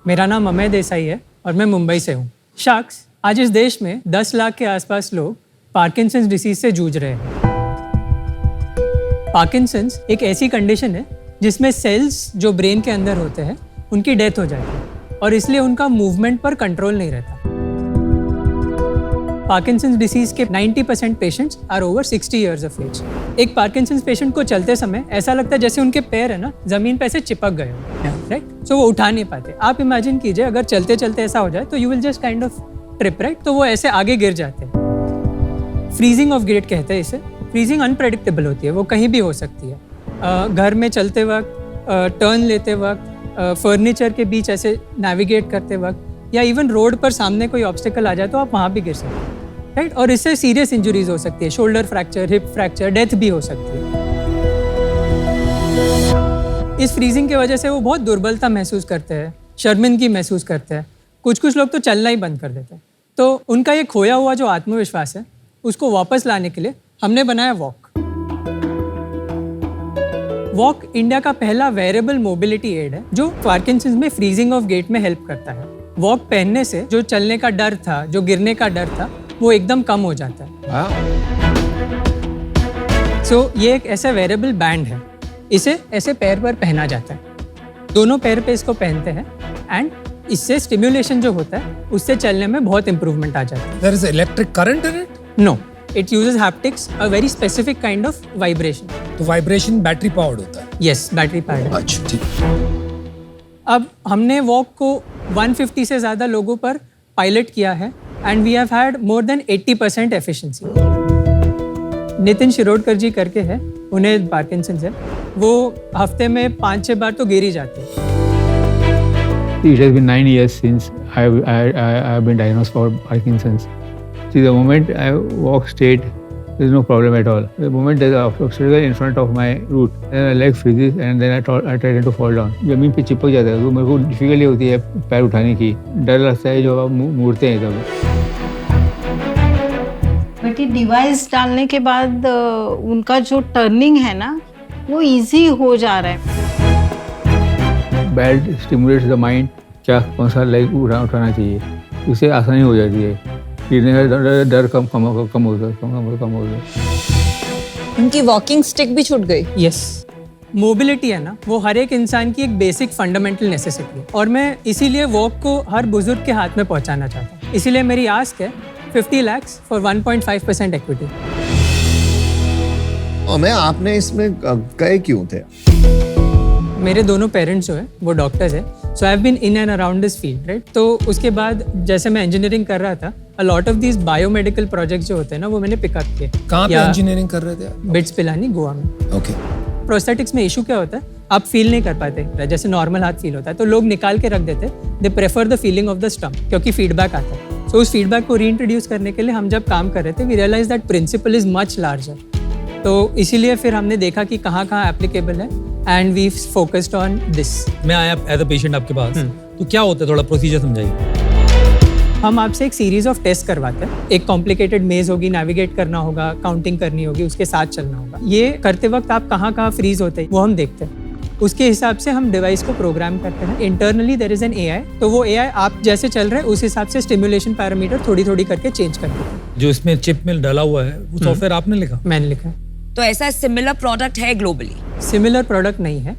मेरा नाम अमय देसाई है और मैं मुंबई से हूँ। शख्स आज इस देश में 10 लाख के आसपास लोग पार्किंसंस डिसीज से जूझ रहे हैं। पार्किंसंस एक ऐसी कंडीशन है जिसमें सेल्स जो ब्रेन के अंदर होते हैं उनकी डेथ हो जाती है और इसलिए उनका मूवमेंट पर कंट्रोल नहीं रहता। पार्किंसंस डिसीज के 90% patients are over 60 years of age. एक पार्किंसंस पेशेंट को चलते समय ऐसा लगता है जैसे उनके पैर है ना जमीन पे ऐसे चिपक गए हो, राइट? सो वो उठा नहीं पाते। आप इमेजिन कीजिए अगर चलते चलते ऐसा हो जाए तो you will just kind of trip, right? तो वो ऐसे आगे गिर जाते हैं। फ्रीजिंग ऑफ गेट कहते हैं इसे। फ्रीजिंग अनप्रेडिक्टेबल होती है, वो कहीं भी हो सकती है। घर में चलते वक्त, टर्न लेते वक्त, फर्नीचर के बीच ऐसे नेविगेट करते वक्त या इवन रोड पर सामने कोई ऑब्स्टिकल आ जाए तो आप वहाँ भी गिर सकते हैं, राइट? और इससे सीरियस इंजरीज हो सकती है, shoulder fracture, hip fracture, death भी हो सकती है। इस फ्रीजिंग की वजह से वो बहुत दुर्बलता महसूस करते हैं, शर्मिंदगी महसूस करते हैं। कुछ लोग तो चलना ही बंद कर देते हैं। तो उनका ये खोया हुआ जो आत्मविश्वास है उसको वापस लाने के लिए हमने बनाया वॉक। वॉक इंडिया का पहला वेयरेबल मोबिलिटी एड है जो पार्किंसंस में फ्रीजिंग ऑफ गेट में हेल्प करता है। वॉक पहनने से जो चलने का डर था, जो गिरने का डर था, वो एकदम कम हो जाता है। सो ये एक ऐसा वेयरेबल बैंड है, इसे ऐसे पैर पर पहना जाता है। दोनों पैर पे इसको पहनते हैं एंड इससे स्टिम्युलेशन जो होता है उससे चलने में बहुत इंप्रूवमेंट आ जाता है। There is electric current in it? No, it uses haptics, a very specific kind of vibration. तो वाइब्रेशन बैटरी पावर्ड होता है? Yes, battery powered. अच्छा, ठीक। अब हमने वॉक को 150 से ज़्यादा लोगों पर पायलट किया है and we have had more than 80% efficiency. Nitin Shirodkar ji करके है, उन्हें पार्किंसंस है। वो हफ्ते में 5-6 बार तो गिर ही जाते हैं। It has been 9 years since I've been diagnosed for Parkinson's. See, the moment I walk straight, there is no problem at all. The moment there is an obstacle in front of my root, then my leg freezes and then I try to fall down. जमीन पे चिपक जाता है तो मेरे को difficulty होती है पैर उठाने की, डर लगता है जो आप मुड़ते हैं तब। बट ये डिवाइस डालने के बाद उनका जो टर्निंग है ना वो इजी हो जा रहा है। बैड स्टिमुलेट्स द माइंड, क्या कौन सा लेग उठाना चाहिए, उससे आसानी हो जाती है। गिरने का डर कम होता है। उनकी वॉकिंग स्टिक भी छूट गई। यस, मोबिलिटी है ना, वो हर एक इंसान की एक बेसिक फंडामेंटल नेसेसिटी है और मैं इसीलिए वॉक को हर बुजुर्ग के हाथ में पहुंचाना चाहता हूँ। इसीलिए मेरी आस्क है 50 lakhs फॉर 1.5% इक्विटी। मैं आपने इसमें गए क्यों थे? मेरे दोनों पेरेंट्स जो है वो डॉक्टर्स है, so I have been in and around this field, right? तो उसके बाद जैसे मैं इंजीनियरिंग कर रहा था, a lot of these biomedical projects जो होते हैं ना वो मैंने पिकअप किए। कहाँ पे इंजीनियरिंग कर रहे थे? बिट्स पिलानी, गोवा में। ओके। प्रोस्थेटिक्स में इशू क्या होता है, आप फील नहीं कर पाते जैसे नॉर्मल हाथ फील होता है, तो लोग निकाल के रख देते। They prefer the feeling of the stump क्योंकि फीडबैक आता है। सो उस फीडबैक को रीइंट्रोड्यूस करने के लिए हम जब काम कर रहे थे, we realize that principle is much larger. तो इसीलिए फिर हमने देखा कि कहाँ एप्लीकेबल है and we focused on this. मैं आया एज अ पेशेंट आपके पास, तो क्या होता है, थोड़ा प्रोसीजर समझाइए। हम आपसे एक सीरीज ऑफ टेस्ट करवाते हैं। एक कॉम्प्लिकेटेड मेज होगी, नेविगेट करना होगा, काउंटिंग करनी होगी, उसके साथ चलना होगा। ये करते वक्त आप कहाँ फ्रीज होते हैं वो हम देखते हैं। उसके हिसाब से हम डिवाइस को प्रोग्राम करते हैं। Internally there is an AI, तो वो एआई आप जैसे चल रहे हैं उस हिसाब से स्टिमुलेशन पैरामीटर थोड़ी करके चेंज करते हैं। जो इसमें चिप में डाला हुआ है वो सॉफ्टवेयर आपने लिखा? मैंने लिखा है। तो ऐसा सिमिलर प्रोडक्ट है ग्लोबली? सिमिलर प्रोडक्ट नहीं है,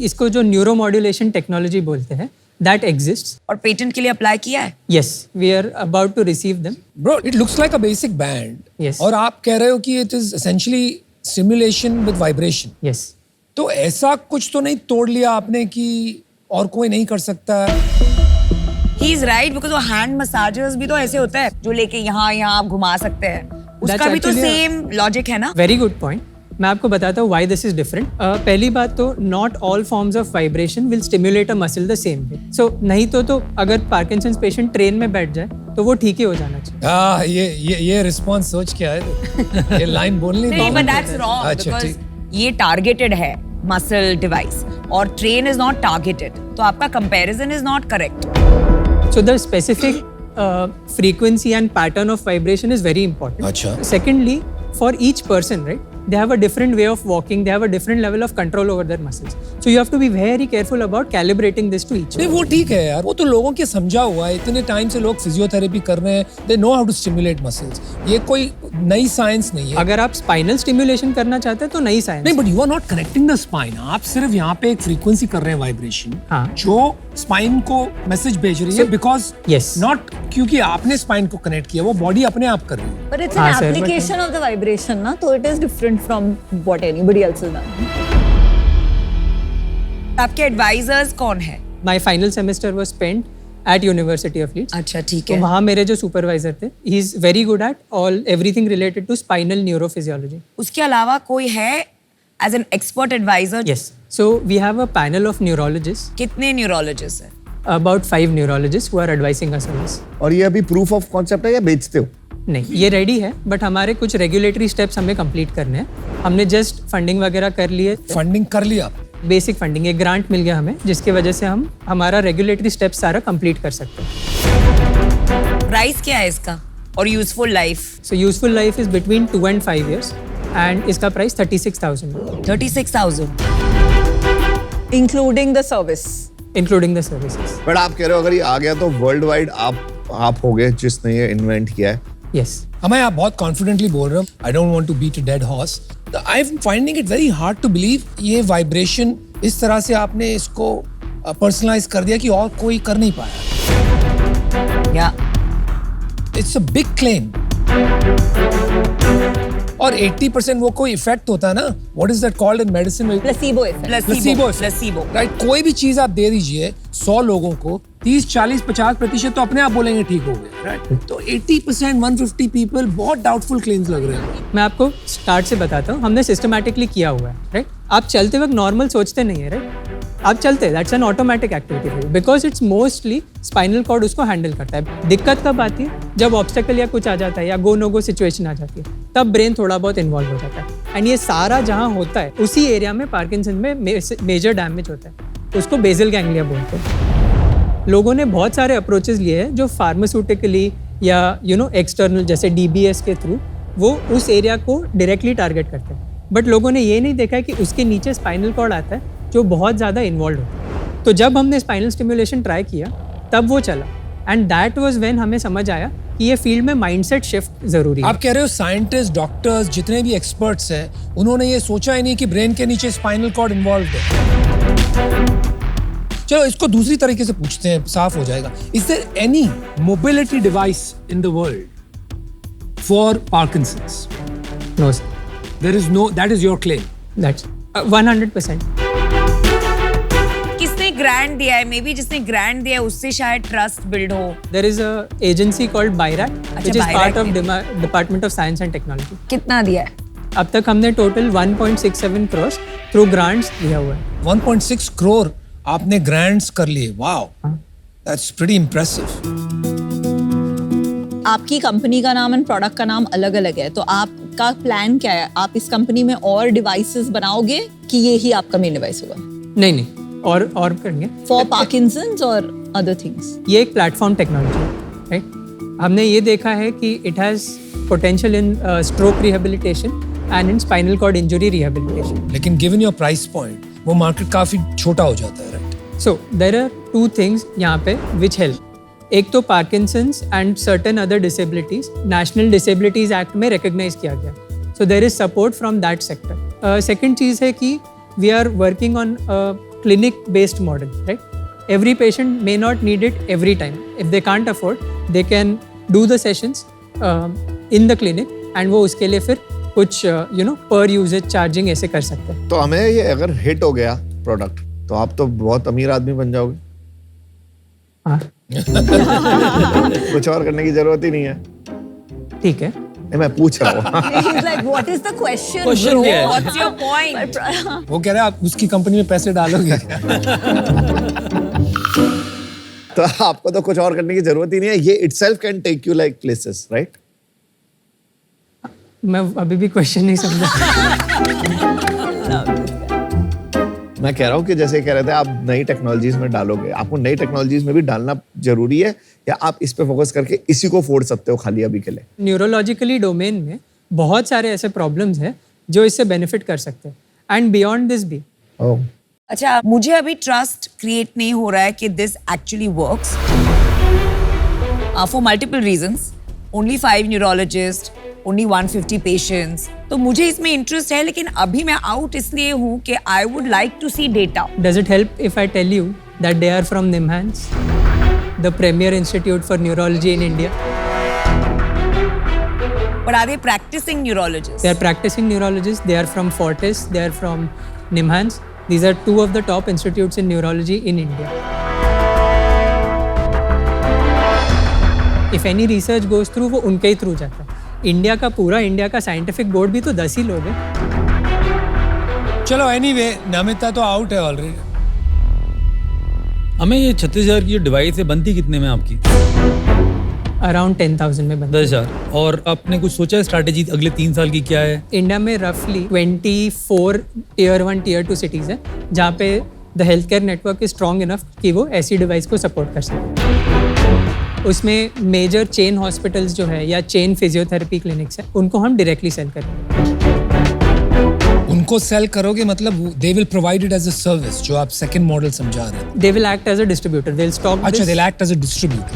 इसको जो न्यूरोमॉड्यूलेशन टेक्नोलॉजी बोलते हैं, दैट एग्जिस्ट्स। और पेटेंट के लिए अप्लाई किया है? Yes, we are about to receive them. Bro, it looks like a basic band. Yes. और आप कह रहे हो कि it is essentially stimulation with vibration. Yes. तो ऐसा कुछ तो नहीं तोड़ लिया आपने कि और कोई नहीं कर सकता? ही इज राइट, बिकॉज़ वो हैंड मसाजर्स भी तो ऐसे होता है जो लेके यहाँ आप घुमा सकते हैं, उसका भी तो सेम लॉजिक है ना। Very good point. मैं आपको बताता हूँ व्हाई दिस इज डिफरेंट। पहली बात तो not all forms of vibration will stimulate a muscle the same way. So नहीं तो अगर पार्किंसंस पेशेंट ट्रेन में बैठ जाए तो वो ठीक ही हो जाना चाहिए। ये रिस्पॉन्स सोच क्या है? ये लाइन बोलनी नहीं, but that's wrong, अच्छा, because ठीक। ये टारगेटेड है मसल डिवाइस और ट्रेन इज नॉट टारगेटेड, तो आपका comparison is not correct. So the specific frequency and pattern of vibration is very important. अच्छा। Secondly, for each person, right, they have a different way of walking, they have a different level of control over their muscles. So you have to be very careful about calibrating this to each नहीं other. वो ठीक है यार, वो तो लोगों के समझा हुआ है, इतने टाइम से लोग फिजियोथेरेपी कर रहे हैं, they know how to stimulate muscles. ये कोई नई साइंस नहीं है. अगर आप स्पाइनल स्टिमुलेशन करना चाहते हैं तो नई साइंस. नहीं, but you are not connecting the spine. आप सिर्फ यहाँ पे एक फ्रीक्वेंसी कर रहे हैं वाइब्रेशन, हाँ. जो स्पाइन को मैसेज भेज रही है, बिकॉज Yes. नॉट क्योंकि आपने स्पाइन को कनेक्ट किया, वो बॉडी अपने आप कर रही है. But it's हाँ, an sir, but- application of the vibration, na? So it is different from what anybody else has done. आपके एडवाइजर्स कौन है? My final semester was spent at University of Leeds. अच्छा ठीक तो है. वहाँ मेरे जो सुपरवाइजर थे, he is very good at everything related to spinal neurophysiology. उसके अलावा कोई है as an expert advisor? Yes. So we have a panel of neurologists, कितने न्यूरोलॉजिस्ट हैं? about 5 neurologists who are advising us on this. और ये अभी proof of concept है या बेचते हो? नहीं, ये रेडी है, बट हमारे कुछ रेगुलेटरी स्टेप्स हमें कंप्लीट करने हैं. हमने जस्ट फंडिंग वगैरह कर लिए, फंडिंग कर लिया. बेसिक फंडिंग, एक ग्रांट मिल गया हमें, जिसकी वजह से हम हमारा रेगुलेटरी स्टेप्स सारा कंप्लीट कर सकते हैं. प्राइस क्या है इसका और useful life? So useful life is between 2 and 5 years and इसका price 36,000 36,000 Including the service. Including the services. But आप कह रहे हो अगर ये आ गया तो वर्ल्ड वाइड आप हो गए जिसने ये इन्वेंट किया है. यस. हमें आप बहुत कॉन्फिडेंटली बोल रहे हो. I don't want to beat a dead horse. I am finding it very hard to believe ये वाइब्रेशन इस तरह से आपने इसको पर्सनलाइज कर दिया कि और कोई कर नहीं पाया. या इट्स अ बिग क्लेम. और 80% वो कोई इफेक्ट होता है ना, what is that called in medicine? Placebo effect. Placebo effect. Placebo. Right, कोई भी चीज आप दे दीजिए 100 लोगों को, 30, 40, 50% तो अपने आप बोलेंगे ठीक हो गया. राइट, तो 80%, 150 पीपल बहुत डाउटफुल क्लेम्स लग रहे हैं. मैं आपको स्टार्ट से बताता हूँ, हमने सिस्टमैटिकली किया हुआ है. राइट, आप चलते वक्त नॉर्मल सोचते नहीं है. राइट, आप चलते, that's an automatic activity because it's mostly spinal cord उसको हैंडल करता है. दिक्कत कब आती है? जब ऑब्स्टेकल या कुछ आ जाता है या गो नो गो सिचुएशन आ जाती है, तब ब्रेन थोड़ा बहुत इन्वॉल्व हो जाता है. एंड ये सारा जहाँ होता है उसी एरिया में पार्किंसन में मेजर डैमेज होता है. उसको बेसल गैंग्लिया बोलते हैं. लोगों ने बहुत सारे अप्रोचेस लिए हैं जो फार्मास्यूटिकली या एक्सटर्नल जैसे DBS के थ्रू वो उस एरिया को डायरेक्टली टारगेट करते हैं. बट लोगों ने ये नहीं देखा कि उसके नीचे स्पाइनल कॉर्ड आता है जो बहुत ज़्यादा इन्वॉल्व होता है. तो जब हमने स्पाइनल स्टिमुलेशन ट्राई किया तब वो चला. एंड दैट वाज व्हेन हमें समझ आया कि ये फील्ड में माइंडसेट शिफ्ट जरूरी है. आप कह रहे हो साइंटिस्ट, डॉक्टर्स, जितने भी एक्सपर्ट्स हैं, उन्होंने ये सोचा ही नहीं कि ब्रेन के नीचे स्पाइनल कॉर्ड इन्वॉल्व है. चलो इसको दूसरी तरीके से पूछते हैं, साफ हो जाएगा. Is there any mobility device in the world for Parkinson's? No sir. There is no. That is your claim. That's 100%. किसने ग्रांट दिया है? मे बी जिसने ग्रांट दिया है उससे शायद ट्रस्ट बिल्ड हो. There is a agency called BIRAC, which is BIRAC part of ने Department of Science and Technology. कितना दिया है? अब तक हमने टोटल 1.67 crores थ्रू ग्रांट्स दिया हुआ है. 1.6 करोड़ आपने ग्रांट्स कर लिए. Wow, that's pretty impressive. आपकी कंपनी का नाम एंड प्रोडक्ट का नाम अलग अलग है, तो आपका प्लान क्या है? आप इस कंपनी में और डिवाइसेस बनाओगे कि ये ही आपका मेन डिवाइस होगा नहीं, और करेंगे. फॉर पार्किंसंस और अदर थिंग्स? ये एक प्लेटफॉर्म टेक्नोलॉजी है. राइट, हमने ये देखा है कि it has potential in stroke rehabilitation and in spinal cord injury rehabilitation. लेकिन गिवन योर प्राइस पॉइंट वो मार्केट काफी छोटा हो जाता है. Right, so there are 2 things यहाँ पे विच हेल्प. एक तो Parkinson's and certain other disabilities national disabilities act में रिकॉग्नाइज किया गया. So there is support from that sector. Second चीज़ है कि we are working on clinic based model, right? Every patient may not need it every time. If they can't afford, they can do the sessions in the clinic and वो उसके लिए फिर कुछ per usage charging ऐसे कर सकते हैं. तो हमें ये अगर हिट हो गया प्रोडक्ट तो आप तो बहुत अमीर आदमी बन जाओगे. हाँ, कुछ और करने की जरूरत ही नहीं है. ठीक है. मैं पूछ रहा हूँ. He's like, what is the question? Question bro? क्या है? What's your point? वो कह रहे हैं आप उसकी कंपनी में पैसे डालोगे. तो आपको तो कुछ और करने की जरूरत ही नहीं है. ये itself can take you like places, right? मैं अभी भी क्वेश्चन नहीं समझा. मैं कह रहा हूँ कि जैसे कह रहे थे आप नई टेक्नोलॉजीज में डालोगे, आपको नई टेक्नोलॉजीज में भी डालना जरूरी है या आप इस पे फोकस करके इसी को फोड़ सकते हो खाली अभी के लिए? न्यूरोलॉजिकली डोमेन में बहुत सारे ऐसे प्रॉब्लम्स हैं जो इससे बेनिफिट कर सकते हैं एंड बियॉन्ड दिस भी। अच्छा, मुझे अभी ट्रस्ट क्रिएट नहीं हो रहा है कि this actually works for multiple reasons. Only 5 neurologist, only 150 patients. तो मुझे इसमें इंटरेस्ट है, लेकिन अभी मैं आउट इसलिए हूँ कि I would like to see data. Does it help if I tell you that they are from NIMHANS, the premier institute for neurology in India? But are they practicing neurologists? They are practicing neurologists. They are from Fortis. They are from NIMHANS. These are 2 of the top institutes in neurology in India. If any research goes through, वो उनके ही through जाता है। India का scientific board भी तो 10 ही लोग हैं। चलो एनीवे, नमिता तो आउट है ऑलरेडी। हमें ये 36,000 की जो डिवाइस है बनती कितने में आपकी? अराउंड 10,000 में बनता है। 10,000। और आपने कुछ सोचा है स्ट्रैटेजी अगले 3 साल की क्या है? इंडिया में रफली 24 टियर 1 टियर 2 सिटीज़ हैं जहाँ पे the health care network is strong enough कि वो ऐसी डिवाइस को सपोर्ट कर सके। उसमें मेजर चेन हॉस्पिटल्स जो है या चेन फिजियोथेरेपी क्लिनिक्स है, उनको हम डायरेक्टली सेल करेंगे। उनको सेल करोगे मतलब they will provide it as a service, जो आप सेकंड मॉडल समझा रहे हैं। They will act as a distributor, they will stock. अच्छा, they will act as a distributor.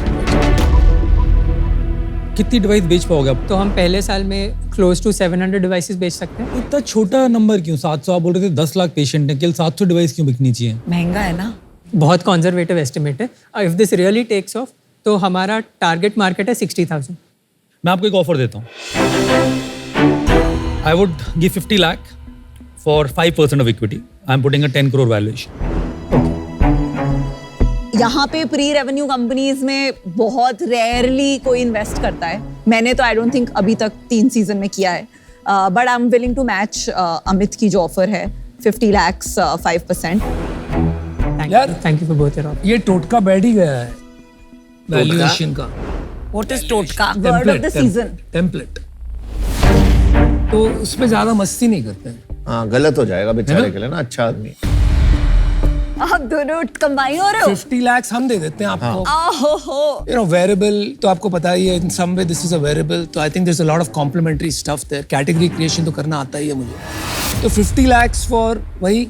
कितनी डिवाइस बेच पाओगे आप? तो हम पहले साल में क्लोज टू 700 डिवाइसेस बेच सकते हैं। इतना छोटा नंबर क्यों? 700 आप बोल रहे थे, 10 लाख पेशेंट हैं, केवल 700 डिवाइस क्यों बिकनी चाहिए? महंगा है ना। बहुत कंजर्वेटिव एस्टिमेट है। If this really takes off तो हमारा टारगेट मार्केट है 60,000। मैं आपको एक ऑफर देता हूँ। I would give 50 lakh for 5% of equity. I am putting a 10 crore valuation. यहाँ पे प्री रेवेन्यू कंपनीज में बहुत रेयरली कोई इन्वेस्ट करता है। मैंने तो आई डोंट थिंक अभी तक 3 सीजन में किया है, but I am willing to match Amit की जो ऑफर है 50 lakh 5%। Thank you for both your offer. ये टोटका बैठ ही गया है वैल्यूएशन का। What is टोटका? Word of the season template. तो उसमें ज्यादा मस्ती नहीं करते हैं। हाँ, गलत हो जाएगा बेचारे के लिए ना। अच्छा आदमी। आप दोनों कंबाइन हो रहे हो। 50 लाख हम दे देते हैं आपको। ओहो, यू नो वेरिएबल तो आपको पता ही है, in some way this is a variable. तो I think there is a lot of complementary stuff there. Category creation तो करना आता ही है मुझे। तो 50 लाख फॉर वही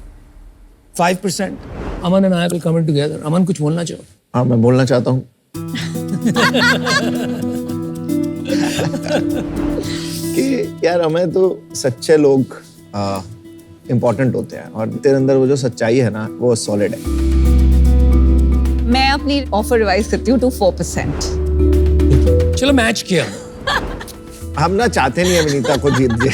5%। Aman and I will come together. Aman कुछ बोलना चाहो? हाँ, मैं बोलना चाहता हूँ कि यार हमें तो सच्चे लोग इम्पोर्टेंट होते हैं, और तेरे अंदर वो जो सच्चाई है ना, वो सॉलिड है। मैं अपनी ऑफर रिवाइज करती हूँ टू 4%। चलो मैच किया। हम ना चाहते नहीं है विनीता को जीत जाए।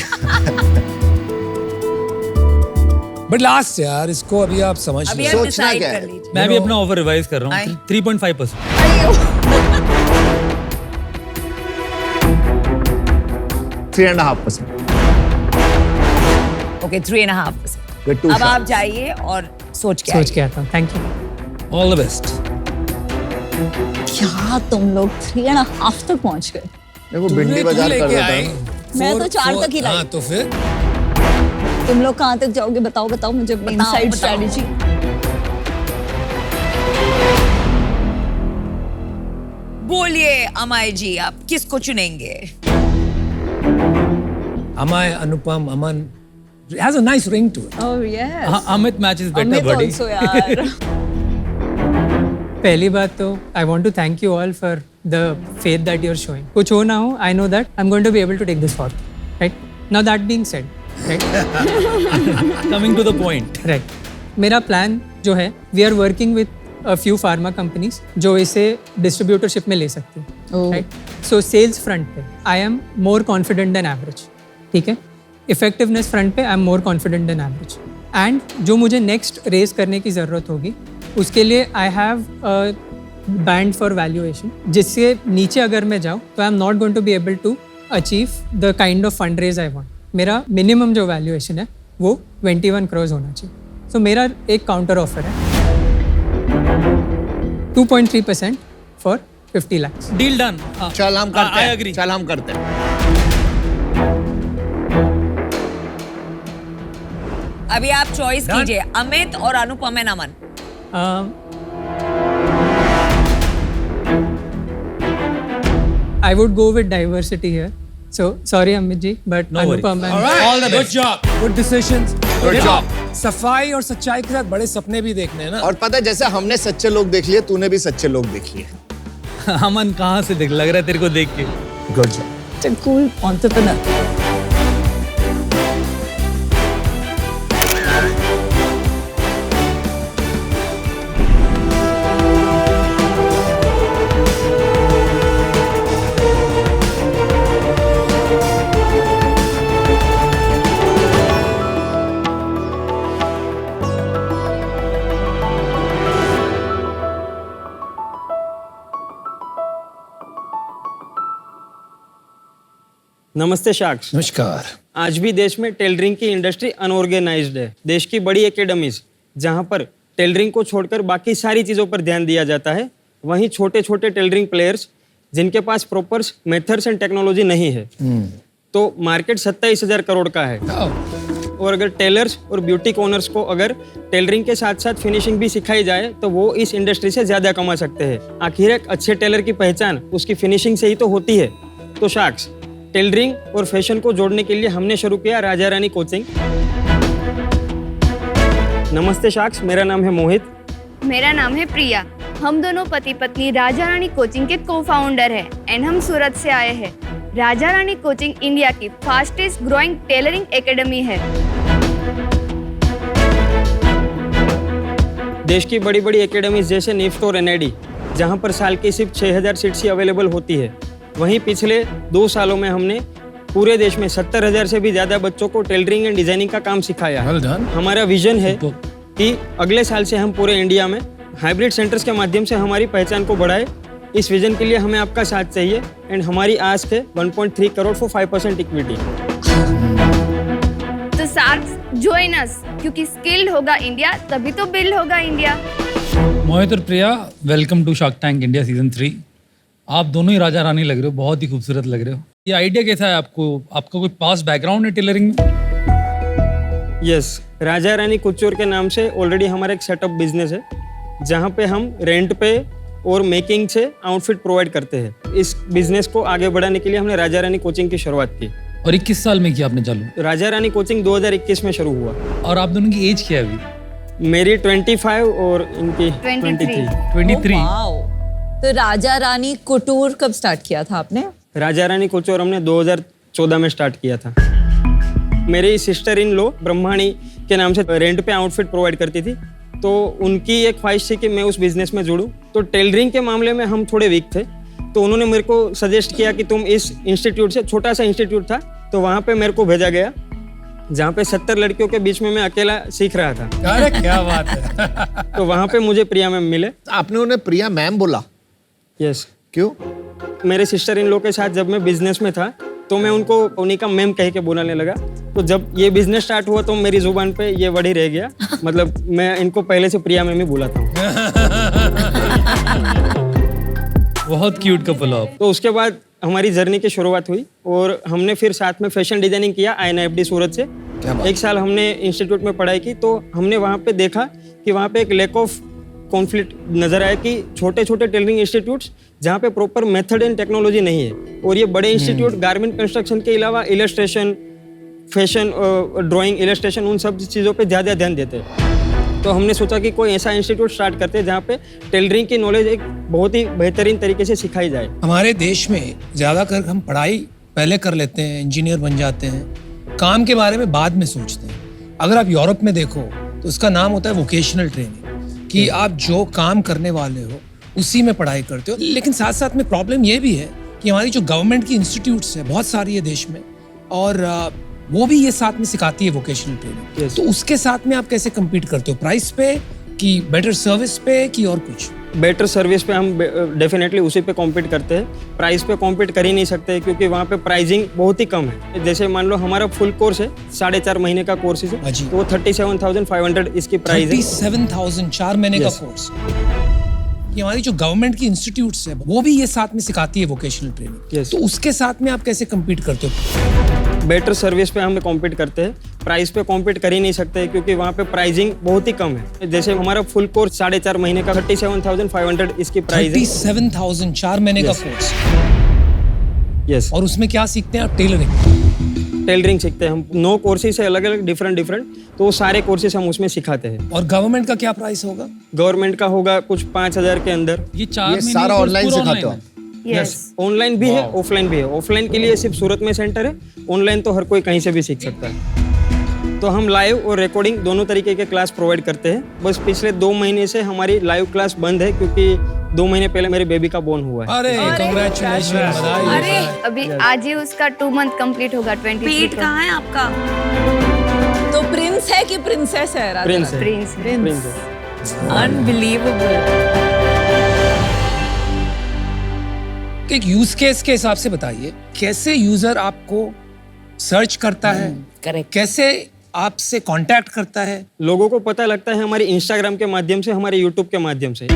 बट लास्ट यार, इसको अभी आप समझ अभी लो। आप सोचना decide क्या कर है? लीजिए। मैं भी अपना ऑफर रिवाइज कर रहा हूँ। 3.5%। 3.5%। Okay, 3.5%। We're too अब sharp. आप जाइए और सोच के सोच के आता हूँ। Thank you. All the best. क्या तुम लोग 3.5 तक पहुंच गए? देखो भिंडी बाजार कर देता है। मैं तो 4 तक ही लाई। हाँ, तो फिर तुम लोग कहाँ तक जाओगे? बताओ मुझे अपनी इनसाइड स्ट्रेटजी। बोलिए अमाय जी, आप किसको चुनेंगे? Amay, Anupam, Aman has a nice ring to it. Oh yes. Amit match is better Amit buddy. also यार। पहली बात तो I want to thank you all for the faith that you are showing. कुछ हो ना हो, I know that I am going to be able to take this forward, right? Now that being said, right, coming to the point. Right, मेरा plan जो है, we are working with a few pharma companies जो इसे distributorship में ले सकती है, right? सो sales front पे I am more confident than average, ठीक है? इफेक्टिवनेस फ्रंट पे I am more confident than average. And जो मुझे नेक्स्ट रेज करने की ज़रूरत होगी, उसके लिए I have band for valuation, जिससे नीचे अगर मैं जाऊँ तो I am not going to be able to achieve the kind of fund raise I want. मेरा मिनिमम जो वैल्यूएशन है वो 21 करोड़ होना चाहिए। सो मेरा एक काउंटर ऑफर है 2.3% फॉर 50 lakhs। Deal done. चल हम करते आई हैं। एग्री। चल हम करते हैं। अभी आप चॉइस कीजिए, अमित और Anupam and Aman. I would go with diversity here. So sorry Amit ji, but No worries. Anupam and All the good best. Job, good decisions, Good job. सफाई और सच्चाई के साथ बड़े सपने भी देखने हैं ना। और पता है जैसे हमने सच्चे लोग देख लिए तूने भी सच्चे लोग देख लिए। अमन कहाँ से देख लग रहा है तेरे को देख के? Good job. Cool entrepreneur. नमस्ते शार्क्स। नमस्कार। आज भी देश में टेलरिंग की इंडस्ट्री अनऑर्गेनाइज्ड है। देश की बड़ी एकेडमीज जहां पर टेलरिंग को छोड़कर बाकी सारी चीज़ों पर ध्यान दिया जाता है, वहीं छोटे छोटे टेलरिंग प्लेयर्स जिनके पास प्रॉपर मेथड्स एंड टेक्नोलॉजी नहीं है, तो मार्केट 27,000 करोड़ का है। और अगर टेलर्स और ब्यूटिक ओनर्स को अगर टेलरिंग के साथ साथ फिनिशिंग भी सिखाई जाए तो वो इस इंडस्ट्री से ज़्यादा कमा सकते हैं। आखिर एक अच्छे टेलर की पहचान उसकी फिनिशिंग से ही तो होती है। तो शार्क्स, टेलरिंग और फैशन को जोड़ने के लिए हमने शुरू किया राजा रानी कोचिंग। नमस्ते शार्क्स, मेरा नाम है मोहित। मेरा नाम है प्रिया। हम दोनों पति पत्नी राजा रानी कोचिंग के को-फाउंडर हैं एंड हम सूरत से आए हैं। राजा रानी कोचिंग इंडिया की फास्टेस्ट ग्रोइंग टेलरिंग एकेडमी है। देश की बड़ी बड़ी एकेडमीज जैसे निफ्ट और एनआईडी, जहां पर साल की सिर्फ 6,000 सीट्स ही अवेलेबल होती है, वहीं पिछले 2 सालों में हमने पूरे देश में 70,000 से भी ज़्यादा बच्चों को टेलरिंग एंड डिजाइनिंग का काम सिखाया है। Well done. हमारा विजन है कि अगले साल से हम पूरे इंडिया में हाइब्रिड सेंटर्स के माध्यम से हमारी पहचान को बढ़ाए। इस विजन के लिए हमें आपका साथ चाहिए एंड हमारी आस्क है 1.3 करोड़ फॉर 5% इक्विटी। तो शार्क्स जॉइन अस, क्योंकि स्किल्ड होगा इंडिया तभी तो बिल्ड होगा इंडिया। मोहित और Priya, welcome to Shark Tank India season 3। आप दोनों ही राजा रानी लग रहे हो, बहुत ही खूबसूरत लग रहे हो। ये आइडिया कैसा है आपको? आपका कोई पास बैकग्राउंड है टेलरिंग में? यस, राजा रानी कुचोर के नाम से ऑलरेडी हमारा एक सेटअप बिजनेस है, जहाँ पे हम रेंट पे और मेकिंग से आउटफिट प्रोवाइड करते हैं। इस बिजनेस को आगे बढ़ाने के लिए हमने राजा रानी कोचिंग की शुरुआत की। और 21 साल में किया आपने चालू? राजा रानी कोचिंग 2021 में शुरू हुआ। और आप दोनों की एज क्या है अभी? मेरी 25 और इनकी 23। 23। वाओ। तो राजा रानी कुटूर कब स्टार्ट किया था आपने? राजा रानी कुचोर हमने 2014 में स्टार्ट किया था। मेरी सिस्टर इन लॉ ब्रह्माणी के नाम से रेंट पे आउटफिट प्रोवाइड करती थी, तो उनकी एक ख्वाहिश थी कि मैं उस बिजनेस में जुड़ूं। तो टेलरिंग के मामले में हम थोड़े वीक थे, तो उन्होंने मेरे को सजेस्ट किया कि तुम इस इंस्टीट्यूट से, छोटा सा इंस्टीट्यूट था, तो वहाँ पे मेरे को भेजा गया, जहाँ पे 70 लड़कियों के बीच में मैं अकेला सीख रहा था। अरे क्या बात है। तो वहाँ पे मुझे प्रिया मैम मिले। आपने उन्हें प्रिया मैम बोला? यस। क्यों? मेरे सिस्टर इन लॉ के साथ जब मैं बिजनेस में था, तो मैं उनको उन्हीं का मैम कह के बुलाने लगा। तो जब ये बिजनेस स्टार्ट हुआ तो मेरी जुबान पे ये वर्ड ही रह गया। मतलब मैं इनको पहले से प्रिया मैम ही बुलाता हूँ। बहुत क्यूट कपल हो आप। तो उसके बाद हमारी जर्नी की शुरुआत हुई और हमने फिर साथ में फैशन डिजाइनिंग किया INFD सूरत से। 1 साल हमने इंस्टीट्यूट में पढ़ाई की, तो हमने वहाँ पे देखा कि वहाँ पे एक लैक ऑफ कॉन्फ्लिक्ट नजर आया कि छोटे छोटे टेलरिंग इंस्टीट्यूट्स जहाँ पे प्रॉपर मेथड एंड टेक्नोलॉजी नहीं है, और ये बड़े इंस्टीट्यूट गारमेंट कंस्ट्रक्शन के अलावा इलस्ट्रेशन, फैशन, ड्राइंग, इलस्ट्रेशन, उन सब चीज़ों पे ज़्यादा ध्यान देते हैं। तो हमने सोचा कि कोई ऐसा इंस्टीट्यूट स्टार्ट करते हैं जहाँ पे टेलरिंग की नॉलेज एक बहुत ही बेहतरीन तरीके से सिखाई जाए। हमारे देश में ज़्यादातर हम पढ़ाई पहले कर लेते हैं, इंजीनियर बन जाते हैं, काम के बारे में बाद में सोचते हैं। अगर आप यूरोप में देखो तो उसका नाम होता है वोकेशनल ट्रेनिंग, कि आप जो काम करने वाले हो उसी में पढ़ाई करते हो। लेकिन साथ साथ में प्रॉब्लम ये भी है कि हमारी जो गवर्नमेंट की इंस्टीट्यूट्स है बहुत सारी है देश में, और वो भी ये साथ में सिखाती है वोकेशनल ट्रेनिंग। तो उसके साथ में आप कैसे कम्पीट करते हो? प्राइस पे कि बेटर सर्विस पे कि और कुछ? बेटर सर्विस पे हम डेफिनेटली उसी पे कॉम्पीट करते हैं। प्राइस पे कॉम्पीट कर ही नहीं सकते, क्योंकि वहाँ पे प्राइसिंग बहुत ही कम है। जैसे मान लो हमारा फुल कोर्स है, 4.5 महीने का कोर्स है, तो वो 37,500 इसकी प्राइस है। 37,000 4 महीने का कोर्स। ये हमारी जो गवर्नमेंट की इंस्टीट्यूट्स है वो भी ये साथ में सिखाती है वोकेशनल ट्रेनिंग। तो उसके साथ में आप कैसे कम्पीट करते हो? बेटर सर्विस पे हम कॉम्पीट करते हैं, प्राइस पे कॉम्पीट कर ही नहीं सकते, क्योंकि वहाँ पे प्राइसिंग बहुत ही कम है। जैसे हमारा फुल कोर्स 4.5 महीने का 37,500 इसकी प्राइस है। 37,000 4 महीने का कोर्स। यस और उसमें क्या सीखते हैं आप? टेलरिंग। टेलरिंग सीखते हैं हम। 9 कोर्सेज है अलग अलग डिफरेंट, तो वो सारे कोर्सेज हम उसमें सिखाते हैं। और गवर्नमेंट का क्या प्राइस होगा? गवर्नमेंट का होगा कुछ 5,000 के अंदर। ये 4 ये महीने सारा कोर्स ऑनलाइन पूरा सिखाते हो online आप? है। यस, ऑनलाइन भी है, ऑफलाइन भी है। ऑफलाइन के लिए सिर्फ सूरत में सेंटर है, ऑनलाइन तो हर कोई कहीं से भी सीख सकता है। तो हम लाइव और रिकॉर्डिंग दोनों तरीके के क्लास प्रोवाइड करते हैं। बस पिछले 2 महीने से हमारी लाइव क्लास बंद है क्योंकि 2 महीने पहले मेरे बेबी का बोर्न हुआ है। अरे कांग्रेचुलेशन, बधाई। अरे अभी आज ही उसका 2 मंथ कंप्लीट होगा 23 पेट कहाँ है आपका? तो प्रिंस है कि प्रिंसेस है? राजा? प्रिंस है। प्रिंस प्रिंस है। अनबिलीवेबल। एक यूज केस के हिसाब से बताइए, कैसे यूजर आपको सर्च करता है, करेक्ट। कैसे आपसे कांटेक्ट करता है? लोगों को पता लगता है हमारे इंस्टाग्राम के माध्यम से, हमारे यूट्यूब के माध्यम से।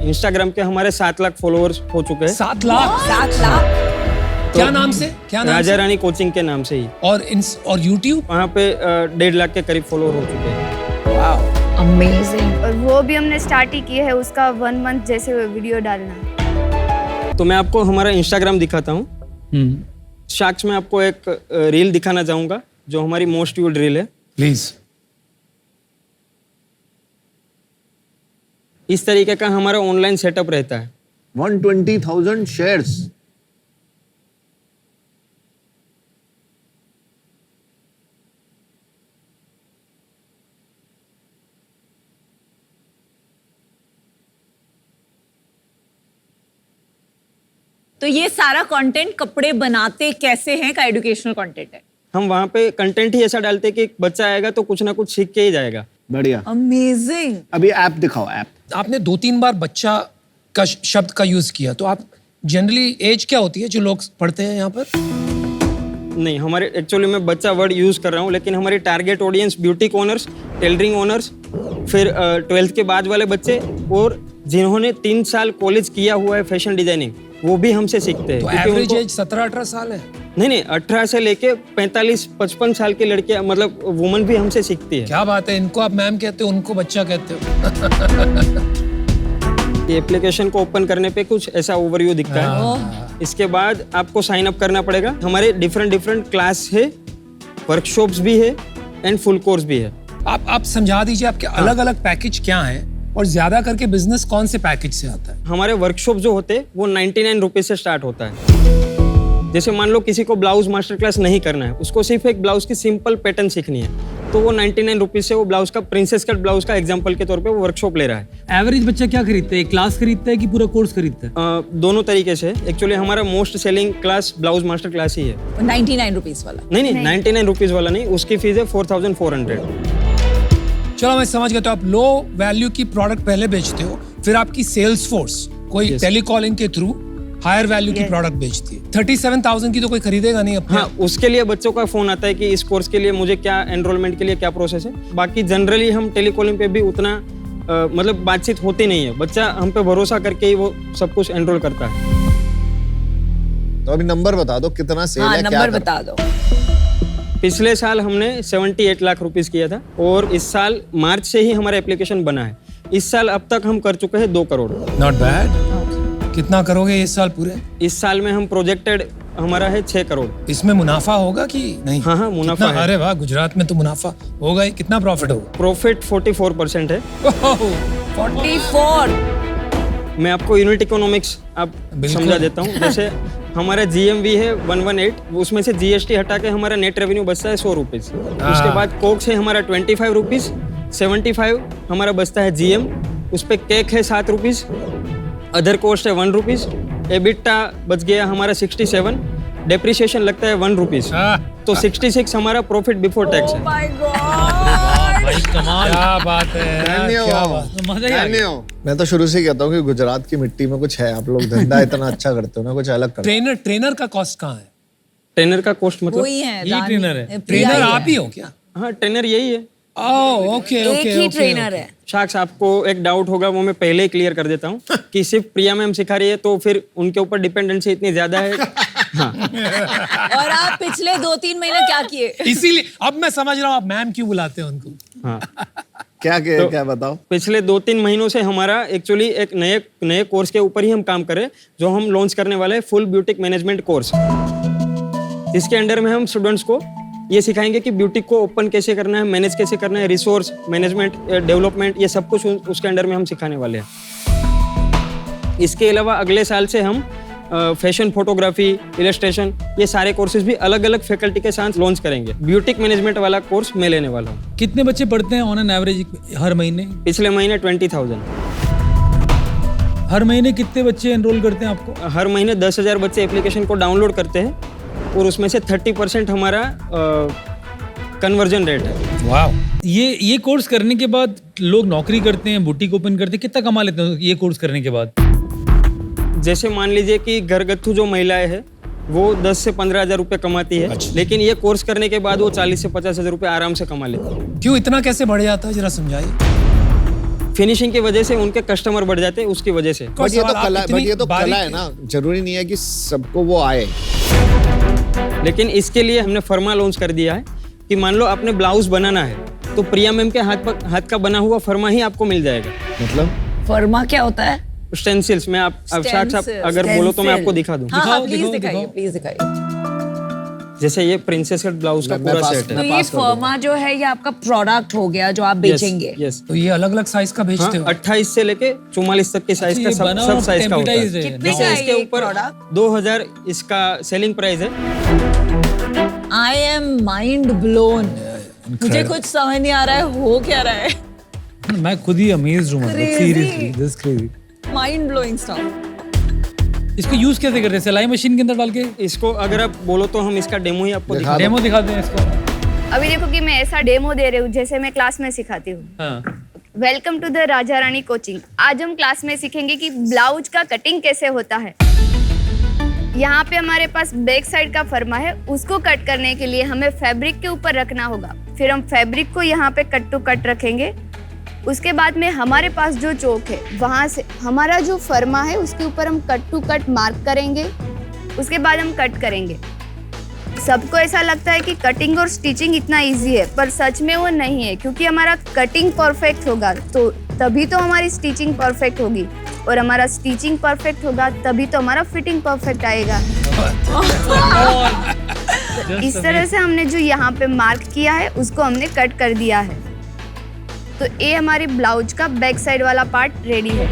इंस्टाग्राम के हमारे 7 लाख फॉलोअर्स हो चुके हैं। 7 लाख? 7 लाख? क्या नाम से? क्या नाम राजा से? रानी कोचिंग के नाम से ही। और यूट्यूब? वहाँ पे 1.5 लाख के करीब फॉलोअर हो चुके हैं। अमेजिंग। और वो भी हमने स्टार्ट ही किया है उसका 1 मंथ जैसे वीडियो डालना। तो मैं आपको हमारा इंस्टाग्राम दिखाता हूँ। शाक्स में आपको एक रील दिखाना चाहूँगा जो हमारी मोस्ट व्यूड रील है। प्लीज। इस तरीके का हमारा ऑनलाइन सेटअप रहता है। 120,000 शेयर्स। तो ये सारा कंटेंट कपड़े बनाते कैसे हैं का एजुकेशनल कंटेंट है। हम वहाँ पे कंटेंट ही ऐसा डालते हैं कि एक बच्चा आएगा तो कुछ ना कुछ सीख के ही जाएगा। बढ़िया। अमेजिंग। अभी ऐप दिखाओ, ऐप। आपने 2-3 बार बच्चा का शब्द का यूज किया, तो आप जनरली एज क्या होती है जो लोग पढ़ते हैं यहाँ पर? नहीं, हमारे एक्चुअली मैं बच्चा वर्ड यूज कर रहा हूँ, लेकिन हमारी target audience boutique owners, tailoring owners, फिर 12th के बाद वाले बच्चे, और जिन्होंने 3 साल कॉलेज किया हुआ है फैशन डिजाइनिंग, वो भी हमसे सीखते हैं। तो क्योंकि एवरेज उनको- एज 17-18 साल है? नहीं, 18 से लेके 45-55 साल की लड़कियां, मतलब वुमन भी हमसे सीखती है। क्या बात है, इनको आप मैम कहते हो, उनको बच्चा कहते हो। ये एप्लीकेशन को ओपन करने पे कुछ ऐसा ओवरव्यू दिखता है। इसके बाद आपको साइन अप करना पड़ेगा। हमारे डिफरेंट क्लास है, वर्कशॉप्स भी है एंड फुल कोर्स भी है। आप समझा दीजिए आपके अलग अलग पैकेज क्या हैं और ज्यादा करके बिजनेस कौन से पैकेज से आता है? हमारे वर्कशॉप जो होते हैं वो 99 रुपीज से स्टार्ट होता है। जैसे मान लो किसी को ब्लाउज मास्टर क्लास नहीं करना है, उसको सिर्फ एक ब्लाउज की सिंपल पैटर्न सीखनी है, तो वो 99 रुपीज से वो ब्लाउज का, प्रिंसेस कट ब्लाउज का एग्जाम्पल के तौर पे वो वर्कशॉप ले रहा है। एवरेज बच्चा क्या खरीदता है? क्लास खरीदता है कि पूरा कोर्स खरीदता है? दोनों तरीके से। एक्चुअली हमारा most selling class blouse master class ही है। 99 रुपीज वाला? नहीं, 99 रुपीज वाला नहीं, उसकी फीस है 4400। चलो मैं समझ गया। तो आप लो वैल्यू की प्रोडक्ट पहले बेचते हो, फिर आपकी सेल्स फोर्स कोई टेलीकॉलिंग के थ्रू हायर वैल्यू की प्रोडक्ट बेचती है। 37,000 की तो कोई खरीदेगा नहीं अपने। हाँ, उसके लिए बच्चों का फोन आता है कि इस कोर्स के लिए मुझे क्या, एनरोलमेंट के लिए क्या प्रोसेस है। बाकी जनरली हम टेलीकॉलिंग पे भी उतना मतलब बातचीत होती नहीं है। बच्चा हम पे भरोसा करके ही वो सब कुछ एनरोल करता है। तो अभी नंबर बता दो, कितना सेल हाँ, है, क्या नंबर बता दो। पिछले साल हमने 78 लाख रुपीस किया था, और इस साल मार्च से ही हमारा एप्लीकेशन बना है। इस साल अब तक हम कर चुके हैं 2 करोड़। Not bad. कितना करोगे इस साल पूरे? इस साल में हम प्रोजेक्टेड हमारा है 6 करोड़। इसमें मुनाफा होगा कि नहीं? हाँ, मुनाफा कितना? है। अरे वाह, गुजरात में तो मुनाफा होगा ही। कितना प्रॉफिट होगा? प्रॉफिट 44% है। 44। मैं आपको यूनिट इकोनॉमिक्स आप बिल्कुल। समझा देता हूँ। जैसे हमारा GMV है 118, उसमें से GST हटा के हमारा नेट रेवेन्यू बचता है 100 रुपीज। उसके बाद कोक्स है हमारा 25 रुपीज, 75 हमारा बचता है GM, उस पर केक है 7 रुपीज, अदर कॉस्ट है 1 रुपीज, एबिटा बच गया हमारा 67, डेप्रिसिएशन लगता है 1 रुपीज, तो 66 हमारा प्रॉफिट बिफोर टैक्स है। भाई कमाल। क्या बात है यार, क्या बात। मजा ही आ गया। मैं तो शुरू से ही कहता हूँ कि गुजरात की मिट्टी में कुछ है। आप लोग धंधा इतना अच्छा करते हो ना, कुछ अलग करते ट्रेनर का कॉस्ट कहाँ है? ट्रेनर का कॉस्ट मतलब? वही है, ये ट्रेनर है। ट्रेनर आप ही हो क्या? हाँ, ट्रेनर यही है। ओके एक ओके ही ट्रेनर है। शाक्स, आपको एक डाउट होगा, वो मैं पहले ही क्लियर कर देता हूँ कि सिर्फ प्रिया मैम सिखा रही है तो फिर उनके ऊपर डिपेंडेंसी इतनी ज्यादा है। हाँ, और आप पिछले 2-3 महीने क्या किए? इसीलिए अब मैं समझ रहा हूँ आप मैम क्यों बुलाते हैं उनको। हाँ, क्या बताओ? पिछले 2-3 महीनों से हमारा एक्चुअली एक नए कोर्स के ऊपर ही हम काम करें, जो हम लॉन्च करने वाले हैं, फुल ब्यूटिक मैनेजमेंट कोर्स। इसके अंडर में हम स्टूडेंट्स को ये सिखाएंगे कि ब्यूटिक को ओपन कैसे करना है, मैनेज कैसे करना है, रिसोर्स मैनेजमेंट, डेवलपमेंट, ये सब कुछ उसके अंडर में हम सिखाने वाले हैं। इसके अलावा अगले साल से हम फैशन फोटोग्राफी, इलस्ट्रेशन, ये सारे कोर्सेज भी अलग अलग फैकल्टी के साथ लॉन्च करेंगे। ब्यूटिक मैनेजमेंट वाला कोर्स मैं लेने वाला हूँ। कितने बच्चे पढ़ते हैं ऑन एन एवरेज हर महीने? पिछले महीने 20,000। हर महीने कितने बच्चे एनरोल करते हैं आपको? हर महीने 10,000 बच्चे एप्लीकेशन को डाउनलोड करते हैं और उसमें से 30% हमारा कन्वर्जन रेट है। वाह। ये कोर्स करने के बाद लोग नौकरी करते हैं, बुटीक ओपन करते हैं, कितना कमा लेते हैं ये कोर्स करने के बाद? जैसे मान लीजिए कि घरगथ्थू जो महिलाएं हैं वो 10 से 15,000 रुपये कमाती है, लेकिन ये कोर्स करने के बाद वो 40 से 50,000 रुपये आराम से कमा लेती है। क्यों इतना कैसे बढ़ जाता है, जरा समझाइए। फिनिशिंग की वजह से उनके कस्टमर बढ़ जाते हैं, उसकी वजह से। बट ये तो कला है ना, जरूरी नहीं है कि सबको वो आए। लेकिन इसके लिए हमने फर्मा लॉन्च कर दिया है कि मान लो आपने ब्लाउज बनाना है तो प्रिया मैम के हाथ का बना हुआ फर्मा ही आपको मिल जाएगा। मतलब फर्मा क्या होता है? स्टेंसिल्स में आप साथ अगर बोलो तो मैं आपको दिखा दूं। प्लीज दिखाइए। जैसे ये प्रिंसेस कट ब्लाउज का पूरा सेट है। तो ये फर्मा जो है ये आपका प्रोडक्ट हो गया जो आप बेचेंगे? यस। तो ये अलग अलग साइज का बेचते हो? 28 से लेके 44 तक के साइज का सब साइज का होता है। कितने का है इसके ऊपर 2,000 इसका सेलिंग प्राइस है। I am mind blown. मुझे कुछ समझ नहीं आ रहा है हो क्या रहा है। मैं खुद ही अमेज्ड हूं, seriously this is crazy, mind blowing stuff. इसको यूज कैसे करते हैं? सिलाई मशीन के अंदर डाल के? इसको अगर आप बोलो तो हम इसका डेमो ही आपको डेमो दिखाते हैं इसको। अभी देखो कि मैं ऐसा डेमो दे रही हूँ जैसे मैं क्लास में सिखाती हूँ। Welcome to the Raja Rani coaching. आज हम क्लास में सीखेंगे कि ब्लाउज का कटिंग कैसे होता है। यहाँ पे हमारे पास बैक साइड का फर्मा है, उसको कट करने के लिए हमें फैब्रिक के ऊपर रखना होगा। फिर हम फैब्रिक को यहाँ पे कट टू कट रखेंगे। उसके बाद में हमारे पास जो चौक है वहाँ से हमारा जो फर्मा है उसके ऊपर हम कट टू कट मार्क करेंगे। उसके बाद हम कट करेंगे। सबको ऐसा लगता है कि कटिंग और स्टिचिंग इतना इजी है, पर सच में वो नहीं है, क्योंकि हमारा कटिंग परफेक्ट होगा तो तभी तो हमारी स्टिचिंग परफेक्ट होगी, और हमारा स्टिचिंग परफेक्ट होगा तभी तो हमारा फिटिंग परफेक्ट आएगा। इस तरह से हमने जो यहाँ पे मार्क किया है उसको हमने कट कर दिया है। तो ये हमारी ब्लाउज का बैक साइड वाला पार्ट रेडी है।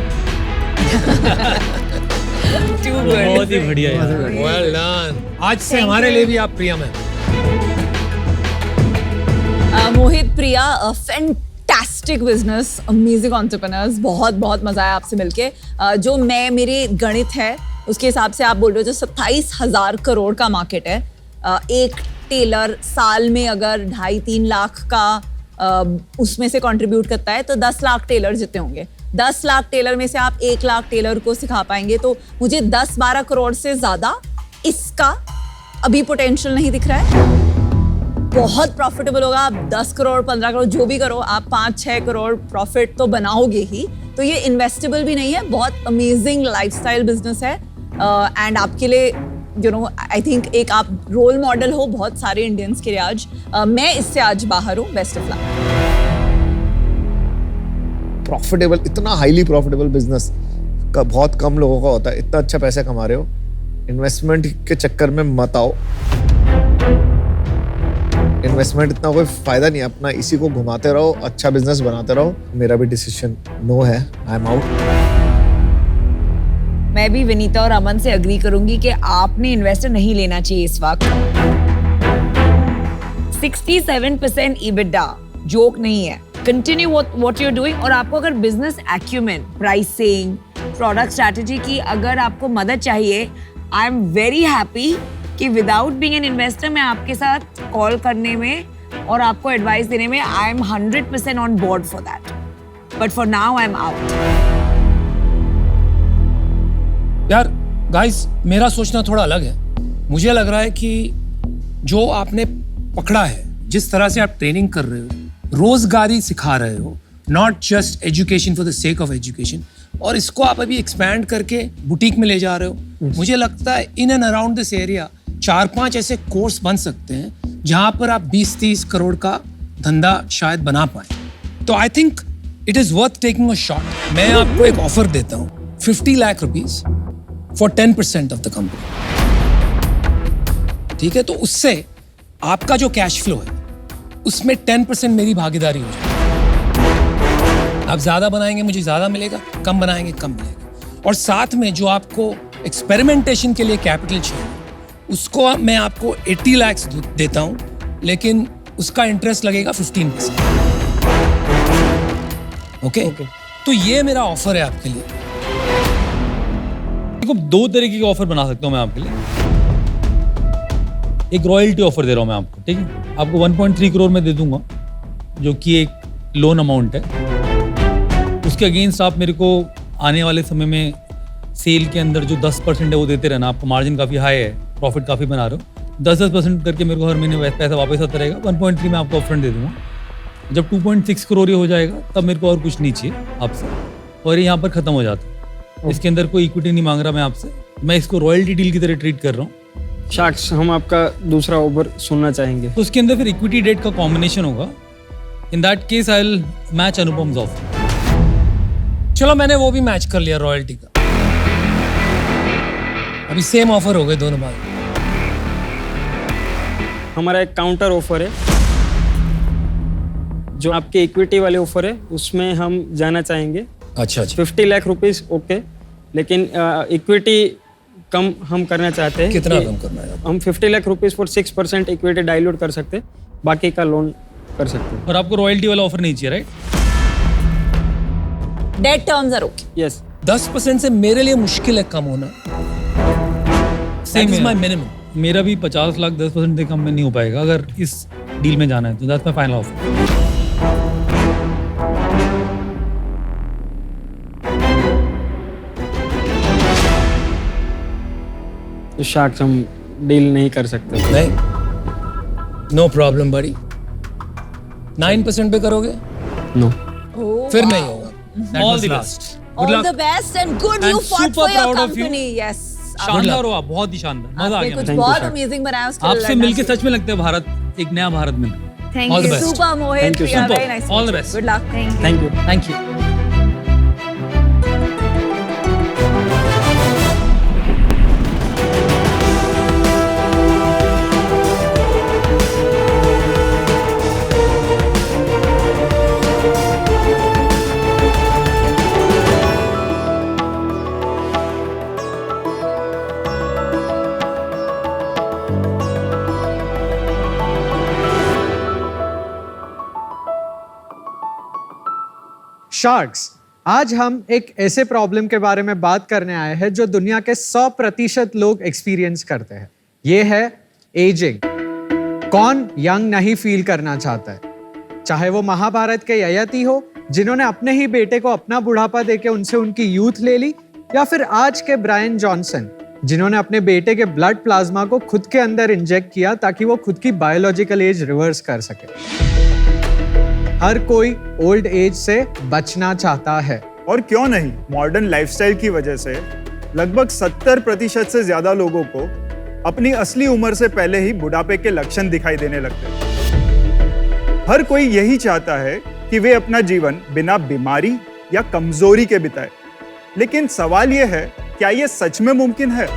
बहुत ही बढ़िया यार। Well done. आज से हमारे लिए भी आप प्रिया मैम। मोहित, प्रिया, फैंटास्टिक बिजनेस, अमेजिंग एंटरप्रेन्योर्स। बहुत बहुत मजा आया आपसे मिलके। जो मेरे गणित है उसके हिसाब से आप बोल रहे हो जो 27,000 करोड़ का मार्केट है, एक टेलर साल में अगर 2.5-3 लाख का उसमें से कंट्रीब्यूट करता है तो 10 लाख टेलर जितने होंगे। 10 लाख टेलर में से आप 1 लाख टेलर को सिखा पाएंगे, तो मुझे 10-12 करोड़ से ज्यादा इसका अभी पोटेंशियल नहीं दिख रहा है। बहुत प्रॉफिटेबल होगा। आप 10 करोड़ 15 करोड़ जो भी करो, आप 5-6 करोड़ प्रॉफिट तो बनाओगे ही। तो ये इन्वेस्टेबल भी नहीं है, बहुत अमेजिंग लाइफस्टाइल बिजनेस है। एंड आपके लिए आई थिंक एक आप रोल मॉडल हो बहुत सारे इंडियंस के लिए आज। मैं इससे आज बाहर हूँ। Best of luck. प्रॉफिटेबल, इतना हाईली प्रॉफिटेबल बिजनेस का बहुत कम लोगों का होता है। इतना अच्छा पैसा कमा रहे हो, इन्वेस्टमेंट के चक्कर में मत आओ। इन्वेस्टमेंट इतना कोई फायदा नहीं है, अपना इसी को घुमाते रहो, अच्छा बिजनेस बनाते रहो। मेरा भी डिसीजन नो है, आई एम आउट। मैं भी विनीता और अमन से अग्री करूंगी कि आपने इन्वेस्टर नहीं लेना चाहिए इस वक्त। 67% EBITDA जोक नहीं है। Continue what you are doing. और आपको अगर business acumen, pricing, product strategy की अगर आपको मदद चाहिए, आई एम वेरी हैप्पी कि विदाउट बीइंग एन इन्वेस्टर मैं आपके साथ कॉल करने में और आपको एडवाइस देने में I am 100% on board for that. But for now I am out. यार गाइस, मेरा सोचना थोड़ा अलग है। मुझे लग रहा है कि जो आपने पकड़ा है, जिस तरह से आप ट्रेनिंग कर रहे हो, रोजगारी सिखा रहे हो, not just education for the sake of education, और इसको आप अभी एक्सपैंड करके बुटीक में ले जा रहे हो। मुझे लगता है इन एंड अराउंड दिस एरिया 4-5 ऐसे कोर्स बन सकते हैं जहां पर आप 20-30 करोड़ का धंधा शायद बना पाए। तो I think it is worth taking a shot. मैं आपको एक ऑफर देता हूँ 50 lakh rupees for 10% of the company. ठीक है, तो उससे आपका जो कैश फ्लो है उसमें 10% मेरी भागीदारी हो जाएगी. आप ज्यादा बनाएंगे मुझे ज्यादा मिलेगा, कम बनाएंगे कम मिलेगा. और साथ में जो आपको एक्सपेरिमेंटेशन के लिए कैपिटल चाहिए उसको मैं आपको 80 लाख देता हूं, लेकिन उसका इंटरेस्ट लगेगा 15%. ओके? तो ये मेरा ऑफर है आपके लिए. देखो, 2 तरीके के ऑफर बना सकता हूँ मैं आपके लिए. एक रॉयल्टी ऑफर दे रहा हूँ मैं आपको, ठीक है? आपको 1.3 करोड़ में दे दूंगा, जो कि एक लोन अमाउंट है. उसके अगेंस्ट आप मेरे को आने वाले समय में सेल के अंदर जो 10% है वो देते रहना. आपका मार्जिन काफ़ी हाई है, प्रॉफिट काफ़ी बना रहे हो. 10% करके मेरे को हर महीने पैसा वापस आता रहेगा. 1.3 में आपको अपफ्रंट दे दूंगा. जब 2.6 करोड़ हो जाएगा तब मेरे को और कुछ नहीं चाहिए आपसे, और ये यहाँ पर ख़त्म हो जाता है. इसके अंदर कोई इक्विटी नहीं मांग रहा मैं आपसे. मैं इसको रॉयल्टी डील की तरह ट्रीट कर रहा हूँ. शार्क्स, हम आपका दूसरा ऑफर सुनना चाहेंगे. तो उसके अंदर फिर इक्विटी डेट का कॉम्बिनेशन होगा. In that case I will match Anupam's offer. चलो, मैंने वो भी मैच कर लिया रॉयल्टी का. अभी सेम ऑफर हो गए दोनों बार. हमारा एक काउंटर ऑफर है, जो आपके इक्विटी वाले ऑफर है उसमें हम जाना चाहेंगे. अच्छा. 50 लाख रुपीस ओके, लेकिन इक्विटी कम हम करना चाहते हैं. कितना कम करना है? हम 50 lakh rupees for 6% equity dilute कर सकते हैं, बाकी का लोन कर सकते हैं. और आपको रॉयल्टी वाला ऑफर नहीं चाहिए, right? Debt terms are okay. Yes. 10% से मेरे लिए मुश्किल है कम होना. Same my minimum. मेरा भी 50 लाख 10% से कम में नहीं हो पाएगा अगर इस डील में जाना है, तो दैट्स माय फाइनल ऑफर. तो शार्क्स, हम डील नहीं कर सकते. नहीं, नो प्रॉब्लम बड़ी. 9% पे करोगे? नो. फिर नहीं होगा. All the best. All the best and good you I'm fought super for your proud of you. company. Yes. शानदार हो आप, बहुत ही शानदार. मजा आ आपने गया कुछ मुझे. बहुत अमेजिंग बनाया उसके लिए. आपसे मिलके सच में लगता है भारत एक नया भारत मिल. Thank All the you. best. Super Mohit. Thank you, We are super. very nice. All the best. Good luck. Thank you. Thank you. Thank you. Sharks, आज हम एक ऐसे प्रॉब्लम के बारे में बात करने आए हैं जो दुनिया के 100% लोग एक्सपीरियंस करते हैं. ये है एजिंग. कौन यंग नहीं फील करना चाहता है? चाहे वो महाभारत के ययाति हो जिन्होंने अपने ही बेटे को अपना बुढ़ापा देके उनसे उनकी यूथ ले ली, या फिर आज के ब्रायन जॉनसन जिन्होंने अपने बेटे के ब्लड प्लाज्मा को खुद के अंदर इंजेक्ट किया ताकि वो खुद की बायोलॉजिकल एज रिवर्स कर सके. हर कोई ओल्ड एज से बचना चाहता है. और क्यों नहीं, मॉडर्न लाइफस्टाइल की वजह से लगभग 70% से ज्यादा लोगों को अपनी असली उम्र से पहले ही बुढ़ापे के लक्षण दिखाई देने लगते हैं. हर कोई यही चाहता है कि वे अपना जीवन बिना बीमारी या कमजोरी के बिताए. लेकिन सवाल यह है, क्या यह सच में मुमकिन है?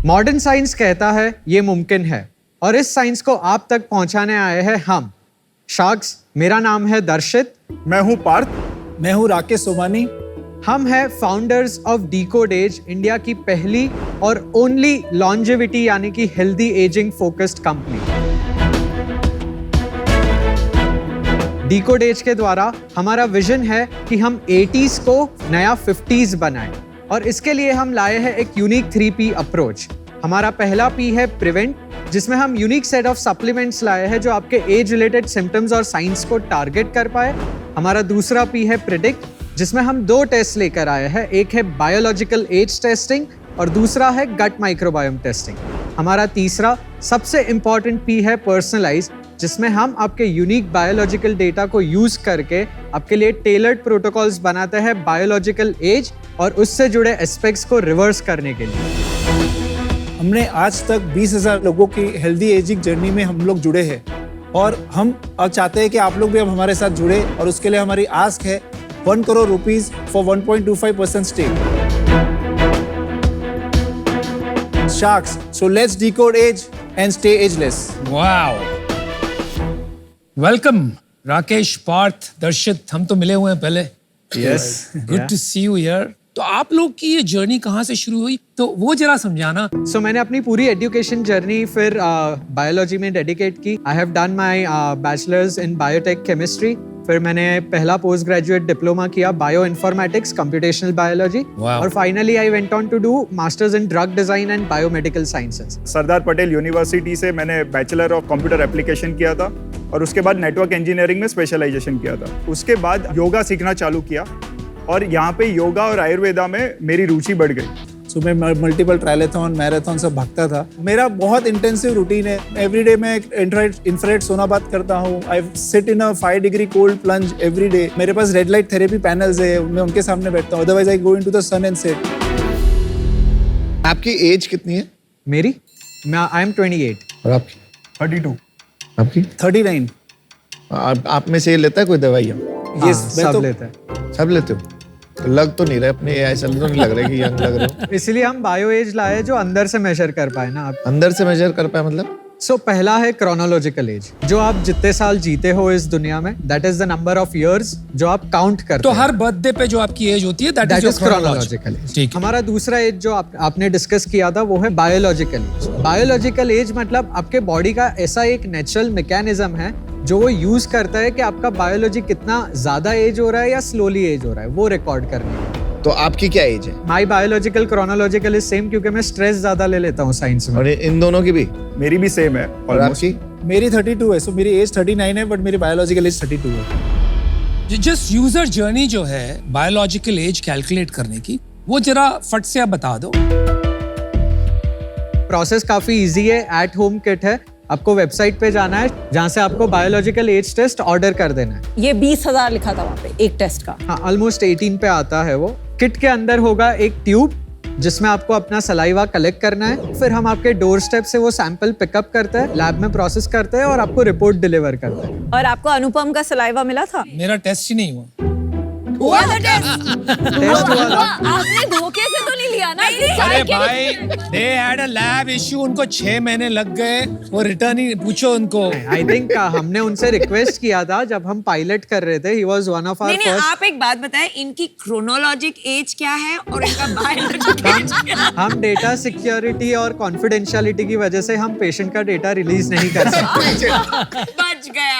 मॉडर्न साइंस कहता है ये मुमकिन है, और इस साइंस को आप तक पहुंचाने आए हैं हम शार्क्स. मेरा नाम है दर्शित. मैं हूं पार्थ. मैं हूं राकेश सोमानी. हम हैं founders of decode age, India की पहली और ओनली लॉन्जेविटी यानी कि healthy ageing focused company. Decode age के द्वारा हमारा विजन है कि हम 80s को नया 50s बनाएं, और इसके लिए हम लाए हैं एक यूनिक 3P अप्रोच. हमारा पहला P है प्रिवेंट, जिसमें हम यूनिक सेट ऑफ सप्लीमेंट्स लाए हैं जो आपके एज रिलेटेड सिम्टम्स और साइंस को टारगेट कर पाए. हमारा दूसरा P है प्रिडिक्ट, जिसमें हम 2 टेस्ट लेकर आए हैं. एक है बायोलॉजिकल एज टेस्टिंग और दूसरा है गट माइक्रोबायोम टेस्टिंग. हमारा तीसरा सबसे इंपॉर्टेंट P है पर्सनलाइज, जिसमें हम आपके यूनिक बायोलॉजिकल डेटा को यूज करके आपके लिए टेलर्ड प्रोटोकॉल्स बनाते हैं बायोलॉजिकल एज और उससे जुड़े एस्पेक्ट्स को रिवर्स करने के लिए. हमने आज तक 20,000 लोगों की हेल्दी एजिंग जर्नी में हम लोग जुड़े हैं, और हम अब चाहते हैं कि आप लोग भी अब हमारे साथ जुड़े और उसके लिए हमारी आस्क है 1 crore rupees for 1.25% stake. Sharks, so let's decode age and stay ageless. Wow, welcome Rakesh, Parth, Darshit, हम तो मिले हुए हैं पहले। Yes. Good to see you here. तो आप लोग की ये जर्नी कहाँ से शुरू हुई, तो वो जरा समझाना। सो मैंने अपनी पूरी एजुकेशन जर्नी फिर बायोलॉजी में डेडिकेट की। I have done my bachelors in biotech chemistry, फिर मैंने पहला पोस्ट ग्रेजुएट डिप्लोमा किया बायो इन्फॉर्मेटिक्स कंप्यूटेशनल बायोलॉजी, और finally I went on to do masters in drug design and biomedical sciences. Sardar Patel university से मैंने bachelor of computer application किया था और उसके बाद नेटवर्क इंजीनियरिंग में स्पेशलाइजेशन किया था। उसके बाद योगा सीखना चालू किया और यहाँ पे योगा और आयुर्वेदा में मेरी रुचि बढ़ गई। सुबह मल्टीपल ट्रायलेथॉन, मैराथन सब भागता था। मेरा बहुत इंटेंसिव रूटीन है। एवरीडे मैं इंफ्रारेड सोनाबाद करता हूँ। I sit in a 5 degree cold plunge everyday. मेरे पास रेड लाइट थेरेपी पैनल्स है, मैं उनके सामने बैठता हूँ। Otherwise I go into the sun and sit. आपकी एज कितनी है? मेरी आई एम 28। और आपकी? 32। आपकी? 39। आप में से लेता है कोई दवाइयाँ? Yes, सब लेता है। सब लेते हो? तो लग तो नहीं रहे अपने, ऐसा तो नहीं लग रहा है कि यंग लग रहे हो। इसलिए हम बायो एज लाए जो अंदर से मेजर कर पाए ना आप। अंदर से मेजर कर पाए मतलब? सो पहला है क्रोनोलॉजिकल एज, जो आप जितने साल जीते हो इस दुनिया में, that is the number of years जो आप काउंट करते तो हैं। हर बर्थडे पे जो आपकी एज होती है दैट इज क्रोनोलॉजिकल एज। ठीक। हमारा दूसरा एज जो आपने डिस्कस किया था वो है बायोलॉजिकल एज। बायोलॉजिकल एज मतलब आपके बॉडी का ऐसा एक नेचुरल मैकेनिज्म है जो वो यूज करता है कि आपका बायोलॉजी कितना ज्यादा एज हो रहा है या स्लोली एज हो रहा है, वो रिकॉर्ड करने का। तो आपकी क्या एज है? माई बायोलॉजिकल क्रोनोलॉजिकल इज सेम, क्योंकि मैं स्ट्रेस ज्यादा ले लेता हूँ साइंस में। और इन दोनों की भी? मेरी भी सेम है। और आपकी? मेरी 32 है। सो मेरी एज 39 है बट मेरी बायोलॉजिकल एज 32 है। जस्ट यूजर जर्नी जो है बायोलॉजिकल एज कैलकुलेट करने की, वो जरा फट से आप बता दो। प्रोसेस काफी इजी है, एट होम किट है। आपको वेबसाइट पे जाना है जहाँ से आपको बायोलॉजिकल एज टेस्ट ऑर्डर कर देना है। ये 20,000 लिखा था वहाँ पे एक टेस्ट का। हाँ, ऑलमोस्ट 18 पे आता है वो। किट के अंदर होगा एक ट्यूब जिसमें आपको अपना सलाइवा कलेक्ट करना है, फिर हम आपके डोर स्टेप से वो सैंपल पिकअप करते हैं, लैब में प्रोसेस करते हैं और आपको रिपोर्ट डिलीवर करते हैं। और आपको अनुपम का सलाइवा मिला था? मेरा टेस्ट ही नहीं हुआ। हुआ था टेस्ट? टेस्ट हुआ था। आपने धोखे से तो नहीं लिया ना? अरे भाई, they had a lab issue, उनको 6 महीने लग गए, वो रिटर्न ही पूछो उनको। आई थिंक हमने उनसे रिक्वेस्ट किया था जब हम पायलट कर रहे थे। He was one of our नहीं, first। आप एक बात बताएं, इनकी क्रोनोलॉजिक एज क्या है और इनका बायोलॉजिक एज क्या है? हम डेटा सिक्योरिटी और कॉन्फिडेंशियलिटी की वजह से हम पेशेंट का डेटा रिलीज नहीं कर सकते। बच गया।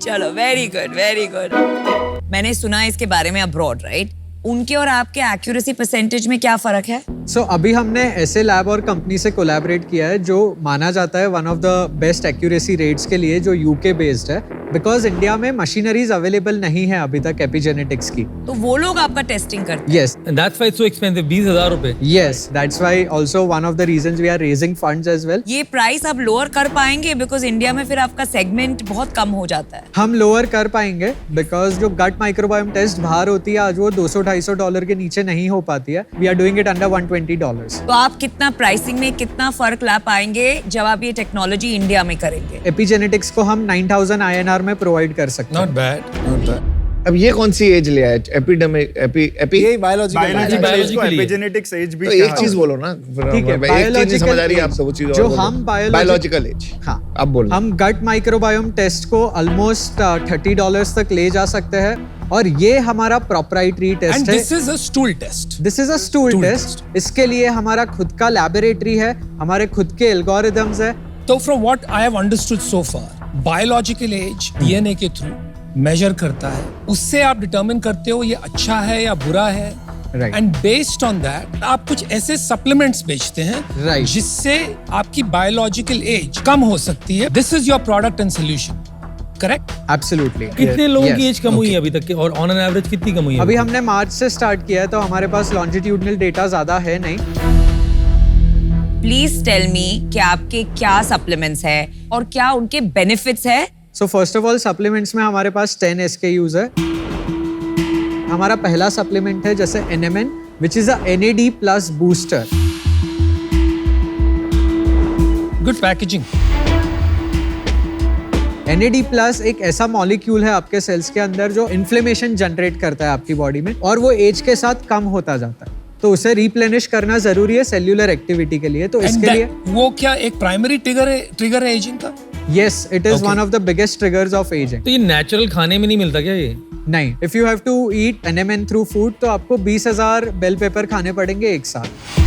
चलो, वेरी गुड। मैंने सुना है इसके बारे में अब्रॉड, राइट? उनके और आपके एक्यूरेसी परसेंटेज में क्या फर्क है? सो अभी हमने ऐसे लैब और कंपनी से कोलैबोरेट किया है जो माना जाता है one of the best accuracy rates के लिए, जो यूके बेस्ड है, बिकॉज इंडिया में मशीनरीज अवेलेबल नहीं है अभी तक एपिजेनेटिक्स की। तो वो लोग आपका टेस्टिंग करते हैं? Yes, that's why it's so expensive, 20,000 रुपए। Yes, that's why also one of the reasons we are raising funds as well. ये प्राइस आप लोअर कर पाएंगे? बिकॉज इंडिया में फिर आपका सेगमेंट बहुत कम हो जाता है। हम लोअर कर पाएंगे बिकॉज जो गट माइक्रोबायोम टेस्ट बाहर होती है आज वो $200-250 के नीचे नहीं हो पाती है। We are doing it under $120। तो आप कितना प्राइसिंग में कितना फर्क ला पाएंगे जब आप ये टेक्नोलॉजी इंडिया में करेंगे? एपिजेनेटिक्स को हम 9,000 INR में प्रोवाइड कर सकते हैं। Not bad. अब ये कौन सी एज लिया है? ये बायोलॉजिकल एपिजेनेटिक्स एज भी तो एक चीज बोलो ना। ठीक है, बायोलॉजिकल समझ आ रही है आपको वो चीज। जो हम बायोलॉजिकल एज, हाँ, अब बोलो। हम गट माइक्रोबायोम टेस्ट को ऑलमोस्ट $30 तक ले जा सकते हैं और ये हमारा प्रोप्राइटरी टेस्ट And है। this is a stool test. This is a stool test. इसके लिए हमारा खुद का लैबोरेटरी है, हमारे खुद के एल्गोरिदम्स है। तो from what I have understood so far, biological age DNA के थ्रू मेजर करता है, उससे आप डिटरमिन करते हो ये अच्छा है या बुरा है। Right. And based on that आप कुछ ऐसे सप्लीमेंट्स बेचते हैं Right. जिससे आपकी बायोलॉजिकल एज कम हो सकती है। This is your product and solution, correct? Absolutely. कितने लोगों की एज कम हुई है अभी तक और ऑन एन एवरेज कितनी कम हुई है? अभी हमने मार्च से स्टार्ट किया है तो हमारे पास लॉन्जिट्यूडनल डेटा ज्यादा है नहीं। प्लीज टेल मी कि आपके क्या सप्लीमेंट्स है और क्या उनके बेनिफिट्स है? So first of all supplements में हमारे पास 10 SKUs है। हमारा पहला सप्लीमेंट है जैसे NMN, which is a NAD+ booster. Good packaging. NAD plus एक ऐसा मॉलिक्यूल है आपके सेल्स के अंदर जो इन्फ्लेमेशन जनरेट करता है आपकी बॉडी में, और वो एज के साथ कम होता जाता है, तो उसे रिप्लेनिश करना जरूरी है सेल्यूलर एक्टिविटी के लिए। तो इसके लिए वो क्या एक प्राइमरी ट्रिगर है एजिंग का? Yes, it is one of the biggest triggers of ageing. तो ये नेचुरल खाने में नहीं मिलता क्या ये? नहीं, if you have to eat NMN through food तो आपको 20,000 बेल पेपर खाने पड़ेंगे एक साथ।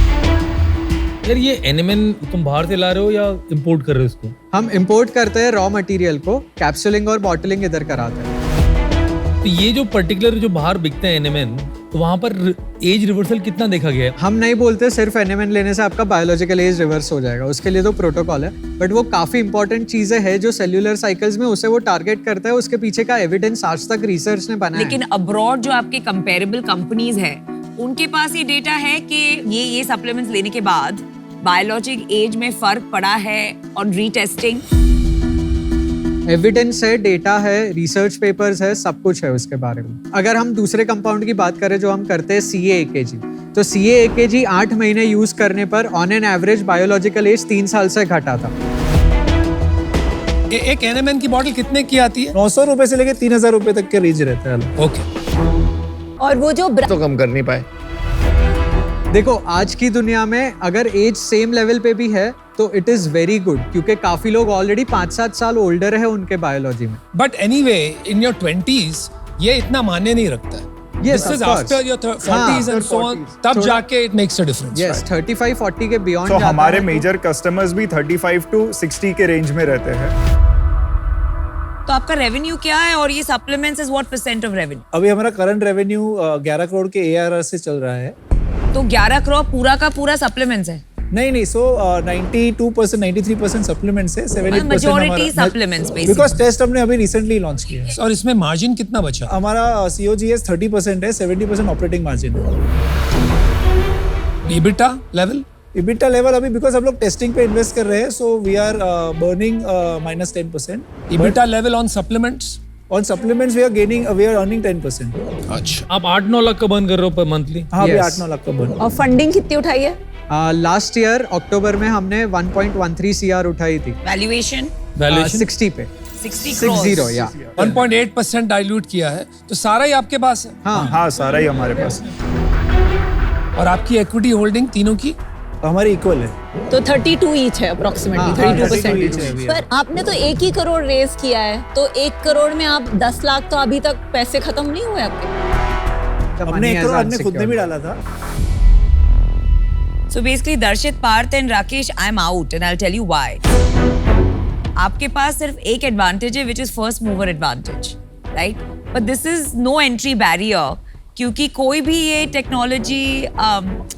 यार ये NMN तुम बाहर से ला रहे हो या इंपोर्ट कर रहे हो इसको? हम इंपोर्ट करते हैं रॉ मटेरियल को, कैप्सूलिंग और बॉटलिंग इधर कराते हैं। तो ये जो पर्टिकुलर जो बाहर बिकते हैं NMN, तो वहाँ पर एज रिवर्सल कितना देखा गया है? हम नहीं बोलते सिर्फ NMN लेने से आपका बायोलॉजिकल एज रिवर्स हो जाएगा, उसके लिए तो प्रोटोकॉल है, बट वो काफी इंपॉर्टेंट चीजें हैं जो सेल्यूलर साइकिल्स में उसे वो टारगेट करता है, उसके पीछे का एविडेंस आज तक रिसर्च ने बनाया। लेकिन अब्रॉड जो आपके कंपेरेबल कंपनीज है उनके पास ये डेटा है कि ये सप्लीमेंट्स लेने के बाद बायोलॉजिक एज में फर्क पड़ा है और रीटेस्टिंग? एविडेंस है, डेटा है, रिसर्च पेपर्स है, सब कुछ है उसके बारे में। अगर हम दूसरे कंपाउंड की बात करें जो हम करते हैं CA-AKG, तो CA-AKG 8 महीने यूज करने पर on an average biological age 3 साल से घटा था। एक NMN की बॉटल कितने की आती है? 900 रुपए से लेके 3,000 रुपए तक के रेंज रहता है। ओके। और वो जो तो कम कर नहीं पाए। देखो आज की दुनिया में अगर एज सेम लेवल पे भी है तो इट इज वेरी गुड, क्योंकि काफी लोग ऑलरेडी 5-7 साल ओल्डर है उनके बायोलॉजी में। But anyway in your 20s ये इतना मान्य नहीं रखता है। Yes, This is of course. after your 40s and so on, तब जाके it makes a difference. Yes, 35-40 के beyond तो जाता हमारे है तो- मेजर कस्टमर्स भी 35 to 60 के रेंज में रहते हैं। तो आपका रेवेन्यू क्या है और ये supplements is what % of revenue? अभी हमारा करंट रेवेन्यू 11 करोड़ के ARR से चल रहा है। तो 11 करोड़ पूरा का पूरा सप्लीमेंट्स है? नहीं, सो 92% 93% सप्लीमेंट्स है, 78% Majority supplements basically. Because test हमने अभी रिसेंटली लॉन्च किया है। और इसमें मार्जिन कितना बचा? हमारा COGS 30% है, 70% ऑपरेटिंग मार्जिन है। EBITDA level? EBITDA लेवल अभी बिकॉज हम लोग टेस्टिंग पे इन्वेस्ट कर रहे हैं, so we are burning -10%। EBITDA level on supplements? On supplements we are earning 10%। अच्छा। आप 8-9 लाख का बर्न कर रहे हो पर मंथली? हाँ, अभी Yes. 8-9 लाख का बर्न। और फंडिंग कितनी उठाई है? लास्ट ईयर अक्टूबर में हमने 1.13 CR उठाई थी। वैल्यूएशन? 60 पे 60 या 1.8% डाइल्यूट किया है, तो सारा ही आपके पास है? हाँ, सारा ही हमारे पास है। और आपकी इक्विटी होल्डिंग तीनों की? हमारी इक्वल है, तो 32 ईच है अप्रोक्सीमेटली, 32% each है अभी। पर आपने तो 1 ही करोड़ रेज किया है, तो 1 करोड़ में आप 10 लाख तो अभी तक पैसे खत्म नहीं हुए आपके? हमने 1 करोड़ हमने खुद ने भी डाला था। So basically, Darshit, Parth and Rakesh, I'm out and I'll tell you why. आपके पास सिर्फ एक एडवांटेज है which is first mover advantage, right? But this is no entry barrier क्योंकि कोई भी ये टेक्नोलॉजी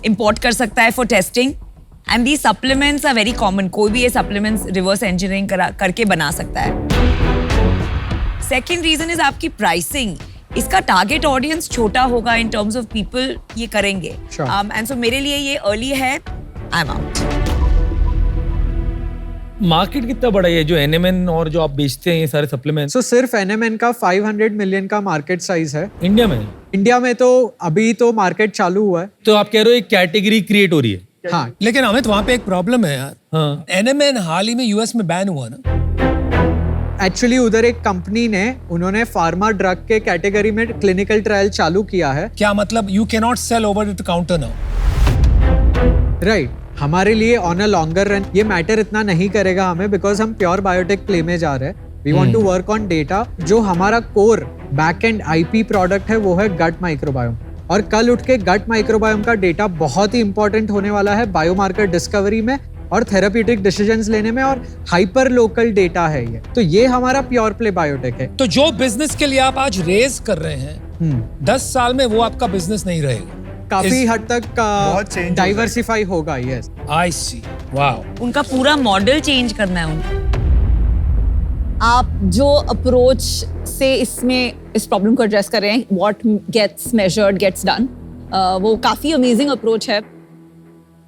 import कर सकता है for testing and these supplements are very common. कोई भी ये supplements reverse engineering करके बना सकता है. Second reason is आपकी pricing. इसका टारगेट ऑडियंस छोटा होगा इन टर्म्स ऑफ पीपल ये करेंगे एंड सो मेरे लिए ये अर्ली है, आई एम आउट। मार्केट कितना बड़ा है जो NMN और जो आप बेचते हैं ये सारे सप्लीमेंट्स? सो सिर्फ NMN का 500 मिलियन का मार्केट साइज है इंडिया में। इंडिया में तो अभी तो मार्केट चालू हुआ है। तो आप कह रहे हो एक कैटेगरी क्रिएट हो रही है? हाँ, लेकिन अमित वहाँ पे एक प्रॉब्लम है यार। हाँ। NMN हाल ही में US में बैन हुआ ना? एक्चुअली उधर एक कंपनी ने उन्होंने फार्मा ड्रग के कैटेगरी में क्लिनिकल ट्रायल चालू किया है। क्या मतलब you can not sell over the counter now? Right, हमारे लिए ऑन अ लॉन्गर रन ये मैटर इतना नहीं करेगा हमें, बिकॉज हम प्योर बायोटेक प्ले में जा रहे हैं। We want to work on data. जो हमारा core back end IP product है वो है गट माइक्रोबायोम, और कल उठ के गट माइक्रोबायोम का डेटा बहुत ही इंपॉर्टेंट होने वाला है बायोमार्कर डिस्कवरी में और थेराप्यूटिक डिसीजंस लेने में, और हाइपर लोकल डेटा है ये। तो ये हमारा प्योर प्ले बायोटेक है। तो जो बिजनेस के लिए आप आज रेज कर रहे हैं 10 साल में वो आपका बिजनेस नहीं रहेगा? काफी हद तक बहुत change डाइवर्सिफाई होगा। यस, आई सी, वाओ। उनका पूरा मॉडल चेंज करना है उनको। आप जो अप्रोच से इसमें इस प्रॉब्लम को एड्रेस कर रहे हैं, what gets measured gets done, वो काफ़ी अमेजिंग अप्रोच है।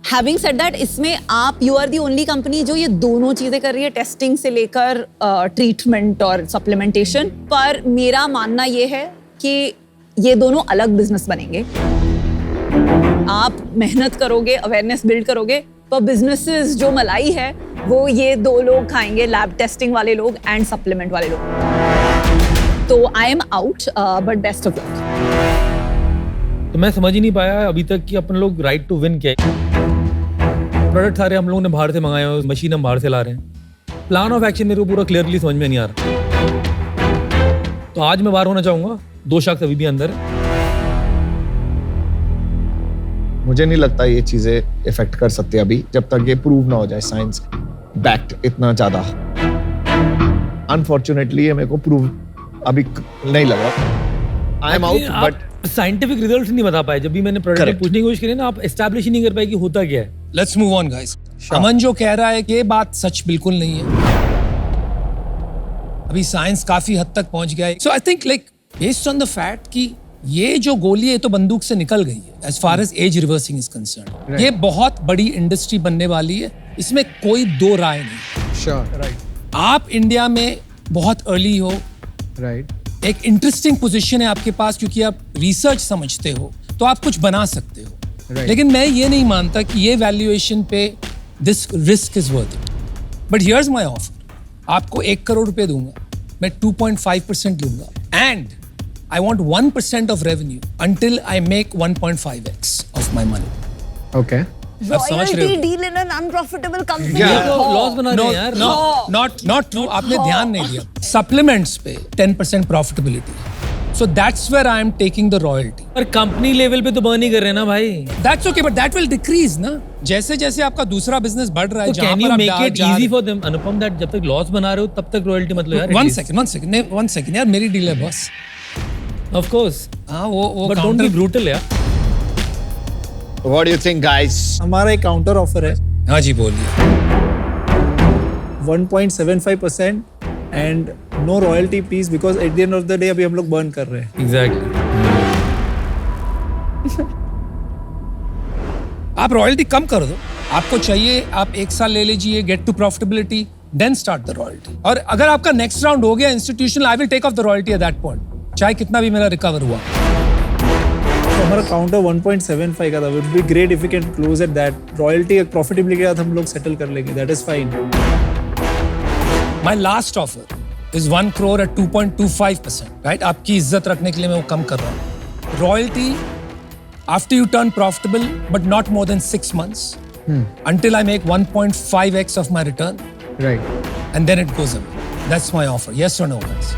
हैविंग सेड दैट, इसमें आप you are the only company जो ये दोनों चीज़ें कर रही है, टेस्टिंग से लेकर ट्रीटमेंट और सप्लीमेंटेशन। पर मेरा मानना ये है कि ये दोनों अलग बिजनेस बनेंगे। आप मेहनत करोगे, अवेयरनेस बिल्ड करोगे, पर बिजनेसेस जो मलाई है वो ये 2 लोग खाएंगे, लैब टेस्टिंग वाले लोग एंड सप्लीमेंट वाले लोग। तो I am out, but best of luck. तो मैं समझ ही नहीं पाया अभी तक कि अपन लोग राइट टू विन क्या है। प्रोडक्ट सारे हम लोगों ने बाहर से मंगाए हैं, मशीन हम बाहर से ला रहे हैं। प्लान ऑफ एक्शन मेरे को पूरा क्लियरली समझ में नहीं आ रहा। तो आज मैं बाहर होना चाहूंगा, 2 शख्स अभी भी अंदर है। मुझे नहीं लगता ये चीजें इफेक्ट कर सकती अभी, जब तक ये प्रूव ना हो जाए साइंस बैक्ड इतना ज्यादा। अनफॉर्चुनेटली ये मेरे को प्रूव अभी नहीं लग रहा। I am out, but scientific results नहीं बता पाए। जब भी मैंने प्रोडक्ट में पूछने की कोशिश करी ना, आप एस्टैब्लिश ही नहीं कर पाए कि होता क्या है। Let's move on guys. Aman जो कह रहा है कि ये बात सच बिल्कुल नहीं है। अभी साइंस काफी हद तक पहुंच गया है। So I think like based on the fact कि ये जो गोली है तो बंदूक से निकल गई है as far as as reversing is concern. ये बहुत बड़ी इंडस्ट्री बनने वाली है, इसमें कोई 2 राय नहीं। Sure, right. आप इंडिया में बहुत अर्ली हो, राइट। एक इंटरेस्टिंग पोजीशन है आपके पास क्योंकि आप रिसर्च समझते हो, तो आप कुछ बना सकते हो। लेकिन मैं ये नहीं मानता कि ये वैल्यूएशन पे this risk is worth it. But here's my offer, आपको 1 करोड़ रुपए दूंगा, मैं 2.5% लूंगा and I want 1% of revenue until I make 1.5x of my money. Okay. आप समझ रहे हो? Deal in an unprofitable company. Loss बना रहे हैं यार। Not true. आपने ध्यान नहीं दिया। Supplements पे 10% profitability. So that's where I am taking the royalty. पर कंपनी लेवल पे तो बर्न ही कर रहे हैं ना भाई। That's okay, but that will decrease ना। जैसे जैसे आपका दूसरा बिजनेस बढ़ रहा है, तो can you make it easy for them, Anupam, that जब तक लॉस बना रहे हो तब तक रॉयल्टी मतलब यार। One second यार, मेरी डील है बॉस। Of course. हाँ वो But don't be brutal यार। What do you think, guys? हमारा एक काउंटर ऑफर है। हाँ जी बोलिए। 1.75% and no royalty please, because at the end of the day अभी हम लोग बर्न कर रहे हैं। Exactly. आप रॉयल्टी कम कर दो, आपको चाहिए आप 1 साल ले लीजिए, get to profitability, then start the royalty. और अगर आपका नेक्स्ट राउंड हो गया institutional, I will take off the royalty at that point, चाहे कितना भी मेरा रिकवर हुआ। तो हमारा काउंटर 1.75 का था। Would be great if you can close at that. Royalty profitability के साथ हम लोग सेटल कर लेंगे, that is fine. My last offer is 1 crore at 2.25%, right? आपकी इज्जत रखने के लिए मैं वो कम कर रहा हूँ। Royalty after U turn profitable, but not more than 6 months, until I make 1.5x of my return, right? And then it goes away. That's my offer. Yes or no, guys?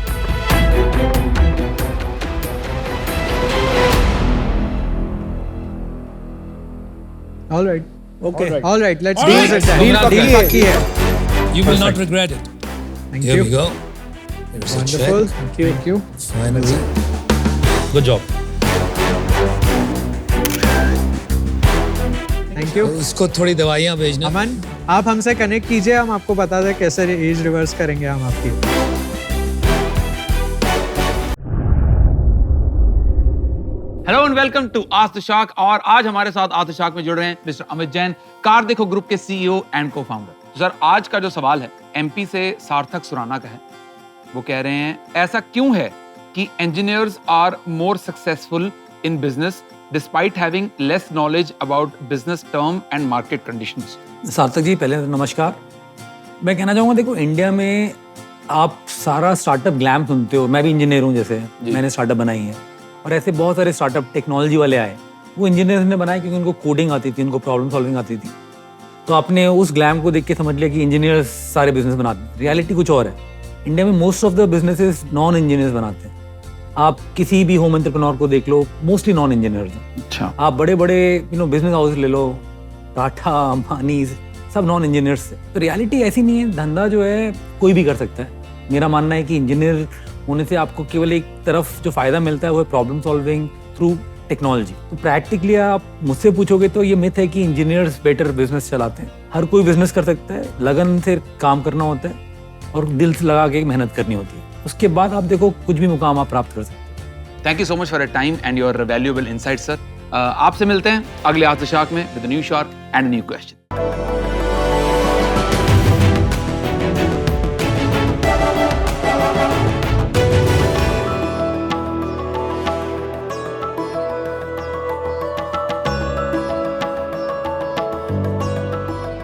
All right. Okay. All right. Let's All deal right. with that. Deal पक्की है. You will not regret it. Thank Here you. we go. Here's a Wonderful. check. Thank you. Finally. Good job. Thank you. उसको थोड़ी दवाइयाँ भेजना। अमन, आप हमसे connect कीजिए, हम आपको बता दें कैसे एज रिवर्स करेंगे हम आपकी। Hello and welcome to ask the shark. और आज हमारे साथ आस्क द शार्क में जुड़ रहे हैं मिस्टर अमित जैन, कार देखो ग्रुप के सीईओ एंड को फाउंडर। सर, आज का जो सवाल है एमपी से सार्थक सुराना का है। वो कह रहे हैं ऐसा क्यों है कि engineers are more successful in business despite having less knowledge about business term and market conditions. Sarthak ji, पहले नमस्कार। मैं कहना चाहूँगा, देखो इंडिया में आप सारा स्टार्टअप ग्लैम सुनते हो। मैं भी इंजीनियर हूँ, जैसे मैंने स्टार्टअप बनाई है, और ऐसे बहुत सारे स्टार्टअप टेक्नोलॉजी वाले आए। वो इंजीनियर्स ने बनाए क्योंकि उनको कोडिंग आती थी, उनको प्रॉब्लम सॉल्विंग आती थी। तो आपने उस ग्लैम को देख के समझ लिया कि इंजीनियर्स सारे बिजनेस बनाते हैं। रियलिटी कुछ और है। इंडिया में most of the businesses non engineers बनाते हैं। आप किसी भी होम एंटरप्रेन्योर को देख लो, मोस्टली नॉन इंजीनियर्स हैं। अच्छा। आप बड़े बड़े बिजनेस हाउस ले लो, टाटा, अंबानी, सब नॉन इंजीनियर्स है। तो रियलिटी ऐसी नहीं है। धंधा जो है कोई भी कर सकता है। मेरा मानना है कि इंजीनियर होने से आपको केवल एक तरफ जो फायदा मिलता है वो है प्रॉब्लम सॉल्विंग थ्रू टेक्नोलॉजी। तो प्रैक्टिकली आप मुझसे पूछोगे तो ये मिथ है कि इंजीनियर्स बेटर बिजनेस चलाते हैं। हर कोई बिजनेस कर सकता है, लगन से काम करना होता है और दिल से लगा के मेहनत करनी होती है। उसके बाद आप देखो कुछ भी मुकाम आप प्राप्त कर सकते हैं। Thank you so much for your time and your valuable insight sir. आपसे मिलते हैं अगले आस्क द शार्क में with a new shark and new question.